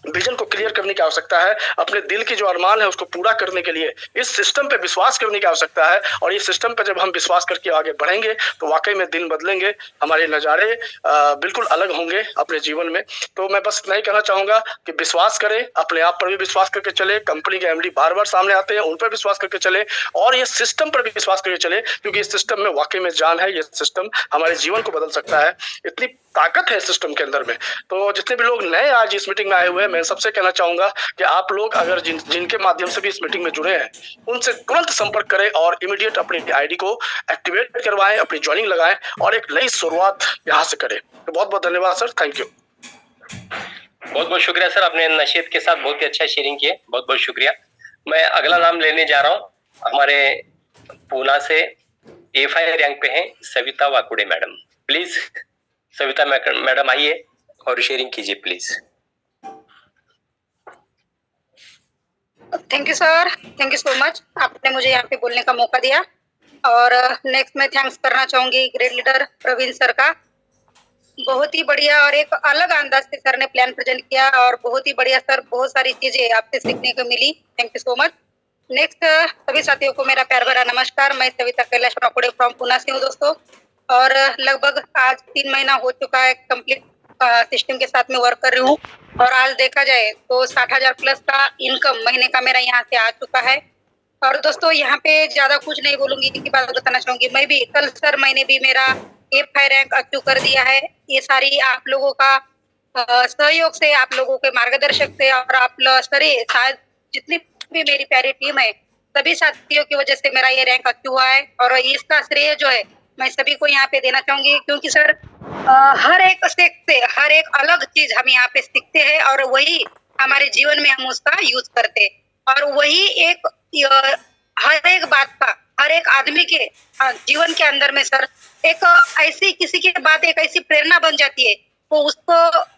विजन को क्लियर करने की आवश्यकता है। अपने दिल की जो अरमान है उसको पूरा करने के लिए इस सिस्टम पे विश्वास करने की आवश्यकता है। और ये सिस्टम पे जब हम विश्वास करके आगे बढ़ेंगे, तो वाकई में दिन बदलेंगे, हमारे नज़ारे बिल्कुल अलग होंगे अपने जीवन में। तो मैं बस इतना ही कहना चाहूंगा कि विश्वास करें, अपने आप पर भी विश्वास करके चले। कंपनी के एमडी बार बार सामने आते हैं, उन पर विश्वास करके चले, और ये सिस्टम पर भी विश्वास करके चले, क्योंकि इस सिस्टम में वाकई में जान है। ये सिस्टम हमारे जीवन को बदल सकता है, इतनी ताकत है सिस्टम के अंदर में। तो जितने भी लोग नए आज इस मीटिंग में आए हुए हैं, मैं सबसे कहना चाहूंगा कि आप लोग अगर जिनके माध्यम से भी इस मीटिंग में जुड़े हैं, उनसे तुरंत संपर्क करें और इमीडिएट अपनी आईडी को एक्टिवेट करवाएं, अपनी ज्वाइनिंग लगाएं और एक नई शुरुआत यहाँ से करें। तो बहुत बहुत धन्यवाद सर, थैंक यू। बहुत बहुत शुक्रिया सर, आपने नशीद के साथ बहुत ही अच्छा शेयरिंग किए, बहुत बहुत शुक्रिया। मैं अगला नाम लेने जा रहा हूँ, हमारे पूना से A5 रैंक पे हैं Savita Wakude madam. Please Savita madam आइए और शेयरिंग कीजिए please. Thank you sir, thank you so much, आपने मुझे यहाँ पे बोलने का मौका दिया। और नेक्स्ट मैं थैंक्स करना चाहूंगी ग्रेट लीडर प्रवीण सर का। बहुत ही बढ़िया और एक अलग अंदाज से सर ने प्लान प्रेजेंट किया और बहुत ही बढ़िया सर, बहुत सारी चीजें आपसे सीखने को मिली। Thank you so much. Next सभी साथियों को मेरा प्यार भरा नमस्कार। मैं सविता कैलाश वाकुड़े फ्रॉम पुणे से हूँ दोस्तों, और लगभग आज 3 महीना हो चुका है कंप्लीट सिस्टम के साथ में वर्क कर रही हूँ। और आज देखा जाए तो 60,000 प्लस का इनकम महीने का मेरा यहाँ से आ चुका है। और दोस्तों यहाँ पे ज्यादा कुछ नहीं बोलूंगी, इनकी बात बताना चाहूंगी। मैं भी कल सर मैंने भी मेरा A5 रैंक अचीव कर दिया है। ये सारी आप लोगों का सहयोग से, आप लोगों के मार्गदर्शक से, और आप सारे शायद जितनी भी मेरी प्यारी टीम है, सभी साथियों की वजह से मेरा ये रैंक अचीव हुआ है। और इसका श्रेय जो है मैं सभी को यहाँ पे देना चाहूंगी, क्योंकि सर हर एक से हर एक अलग चीज हम यहाँ पे सीखते हैं और वही हमारे जीवन में हम उसका यूज करते हैं। और वही एक हर एक बात का हर एक आदमी के जीवन के अंदर में सर एक ऐसी किसी की बात एक ऐसी प्रेरणा बन जाती है, वो उसको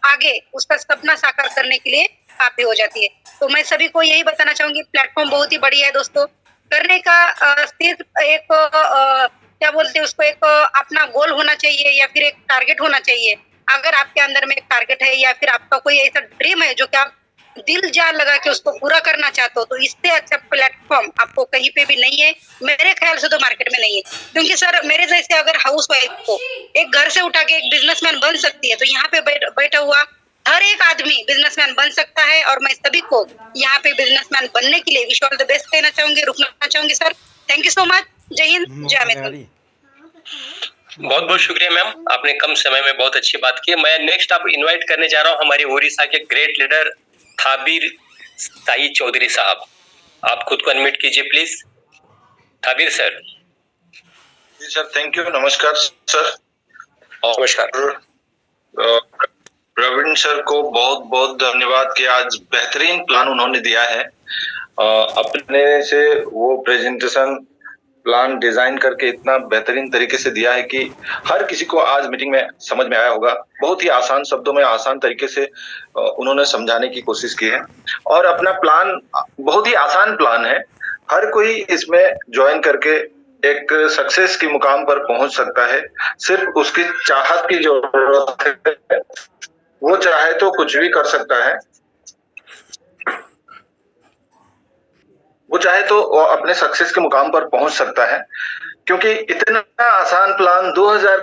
आगे उसका सपना साकार करने के लिए काफी हो जाती है। तो मैं सभी को यही बताना चाहूंगी, प्लेटफॉर्म बहुत ही बढ़िया है दोस्तों। करने का सिर्फ एक क्या बोलते हैं उसको, एक अपना गोल होना चाहिए या फिर एक टारगेट होना चाहिए। अगर आपके अंदर में एक टारगेट है या फिर आपका कोई ऐसा ड्रीम है जो कि आप दिल जान लगा के उसको पूरा करना चाहते हो, तो इससे अच्छा प्लेटफॉर्म आपको कहीं पे भी नहीं है, मेरे ख्याल से तो मार्केट में नहीं है। क्योंकि सर मेरे जैसे अगर हाउस वाइफ को एक घर से उठा के एक बिजनेसमैन बन सकती है, तो यहाँ पे बैठा हुआ हर एक आदमी बिजनेसमैन बन सकता है। और मैं सभी को यहाँ पे बिजनेसमैन बनने के लिए विश ऑल द बेस्ट कहना चाहूंगी, रुकना चाहूंगी sir. Thank you so much, जय हिंद, जय अमित। बहुत बहुत शुक्रिया मैम, आपने कम समय में बहुत अच्छी बात की। मैं नेक्स्ट आप इनवाइट करने जा रहा हूँ हमारे उड़ीसा के ग्रेट लीडर थाबिर साई चौधरी साहब। आप खुद को अनम्यूट कीजिए प्लीज। थाबिर सर। जी सर, थैंक यू, नमस्कार सर। नमस्कार। प्रवीण सर को बहुत बहुत धन्यवाद कि आज बेहतरीन प्लान उन्होंने दिया है। अपने से वो प्रेजेंटेशन प्लान डिजाइन करके इतना बेहतरीन तरीके से दिया है कि हर किसी को आज मीटिंग में समझ में आया होगा। बहुत ही आसान शब्दों में आसान तरीके से उन्होंने समझाने की कोशिश की है और अपना प्लान बहुत ही आसान प्लान है। हर कोई इसमें ज्वाइन करके एक सक्सेस की मुकाम पर पहुंच सकता है। सिर्फ उसकी चाहत की जरूरत है, वो चाहे तो कुछ भी कर सकता है। वो चाहे तो वो अपने सक्सेस के मुकाम पर पहुंच सकता है, क्योंकि इतना आसान प्लान 2000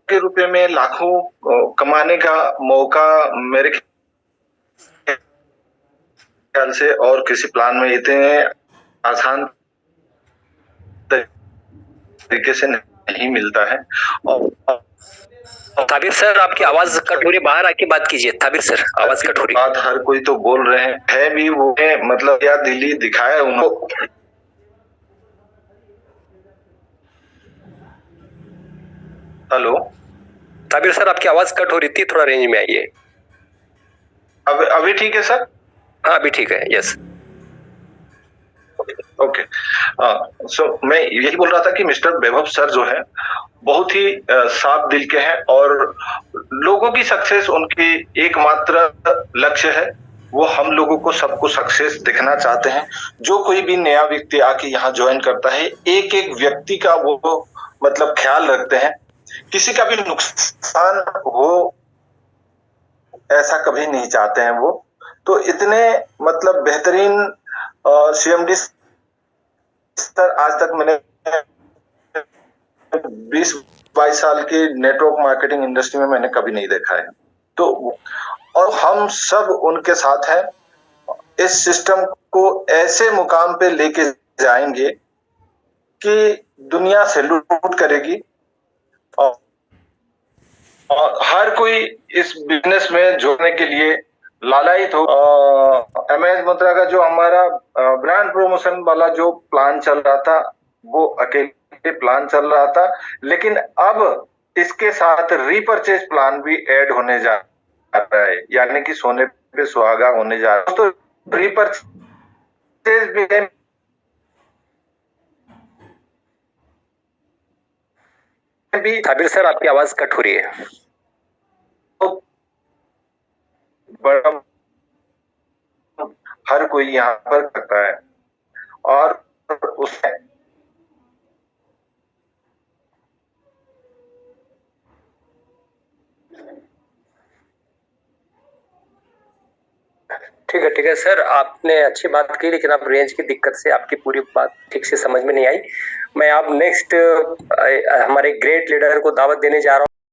के रुपए में लाखों कमाने का मौका मेरे ख्याल से और किसी प्लान में इतने आसान तरीके से नहीं मिलता है। और ताबिर सर, आपकी आवाज कट हो रही, बाहर आके बात कीजिए। ताबिर सर, आवाज कट हो रही। बात हर कोई तो बोल रहे हैं, है भी वो है, मतलब क्या दिल्ली दिखाया उनको। हेलो ताबिर सर, आपकी आवाज कट हो रही थी, थोड़ा रेंज में आइए। अब अभी ठीक है सर? हाँ, अभी ठीक है। Yes, okay. सो मैं यही बोल रहा था कि मिस्टर वैभव सर जो है बहुत ही साफ दिल के हैं और लोगों की सक्सेस उनकी एकमात्र लक्ष्य है। वो हम लोगों को सबको सक्सेस दिखना चाहते हैं। जो कोई भी नया व्यक्ति आके यहाँ ज्वाइन करता है, एक एक व्यक्ति का वो मतलब ख्याल रखते हैं, किसी का भी नुकसान हो ऐसा कभी नहीं चाहते हैं वो। तो इतने मतलब बेहतरीन CMD सर आज तक मैंने 20-22 साल की नेटवर्क मार्केटिंग इंडस्ट्री में मैंने कभी नहीं देखा है। तो और हम सब उनके साथ हैं। इस सिस्टम को ऐसे मुकाम पे लेके जाएंगे कि दुनिया सैल्यूट करेगी और हर कोई इस बिजनेस में जुड़ने के लिए लालायित हो। MS मुद्रा का जो हमारा ब्रांड प्रमोशन वाला जो प्लान चल रहा था वो अकेले प्लान चल रहा था, लेकिन अब इसके साथ रीपरचेज प्लान भी ऐड होने जा रहा है, यानी कि सोने पे सुहागा होने जा रहा है। तो रीपरचेज भी ताबिर सर, आपकी आवाज कट हो रही है। बड़ा हर कोई यहाँ पर करता है और उसमें ठीक है सर, आपने अच्छी बात की, लेकिन आप रेंज की दिक्कत से आपकी पूरी बात ठीक से समझ में नहीं आई। मैं अब नेक्स्ट हमारे ग्रेट लीडर को दावत देने जा रहा हूँ।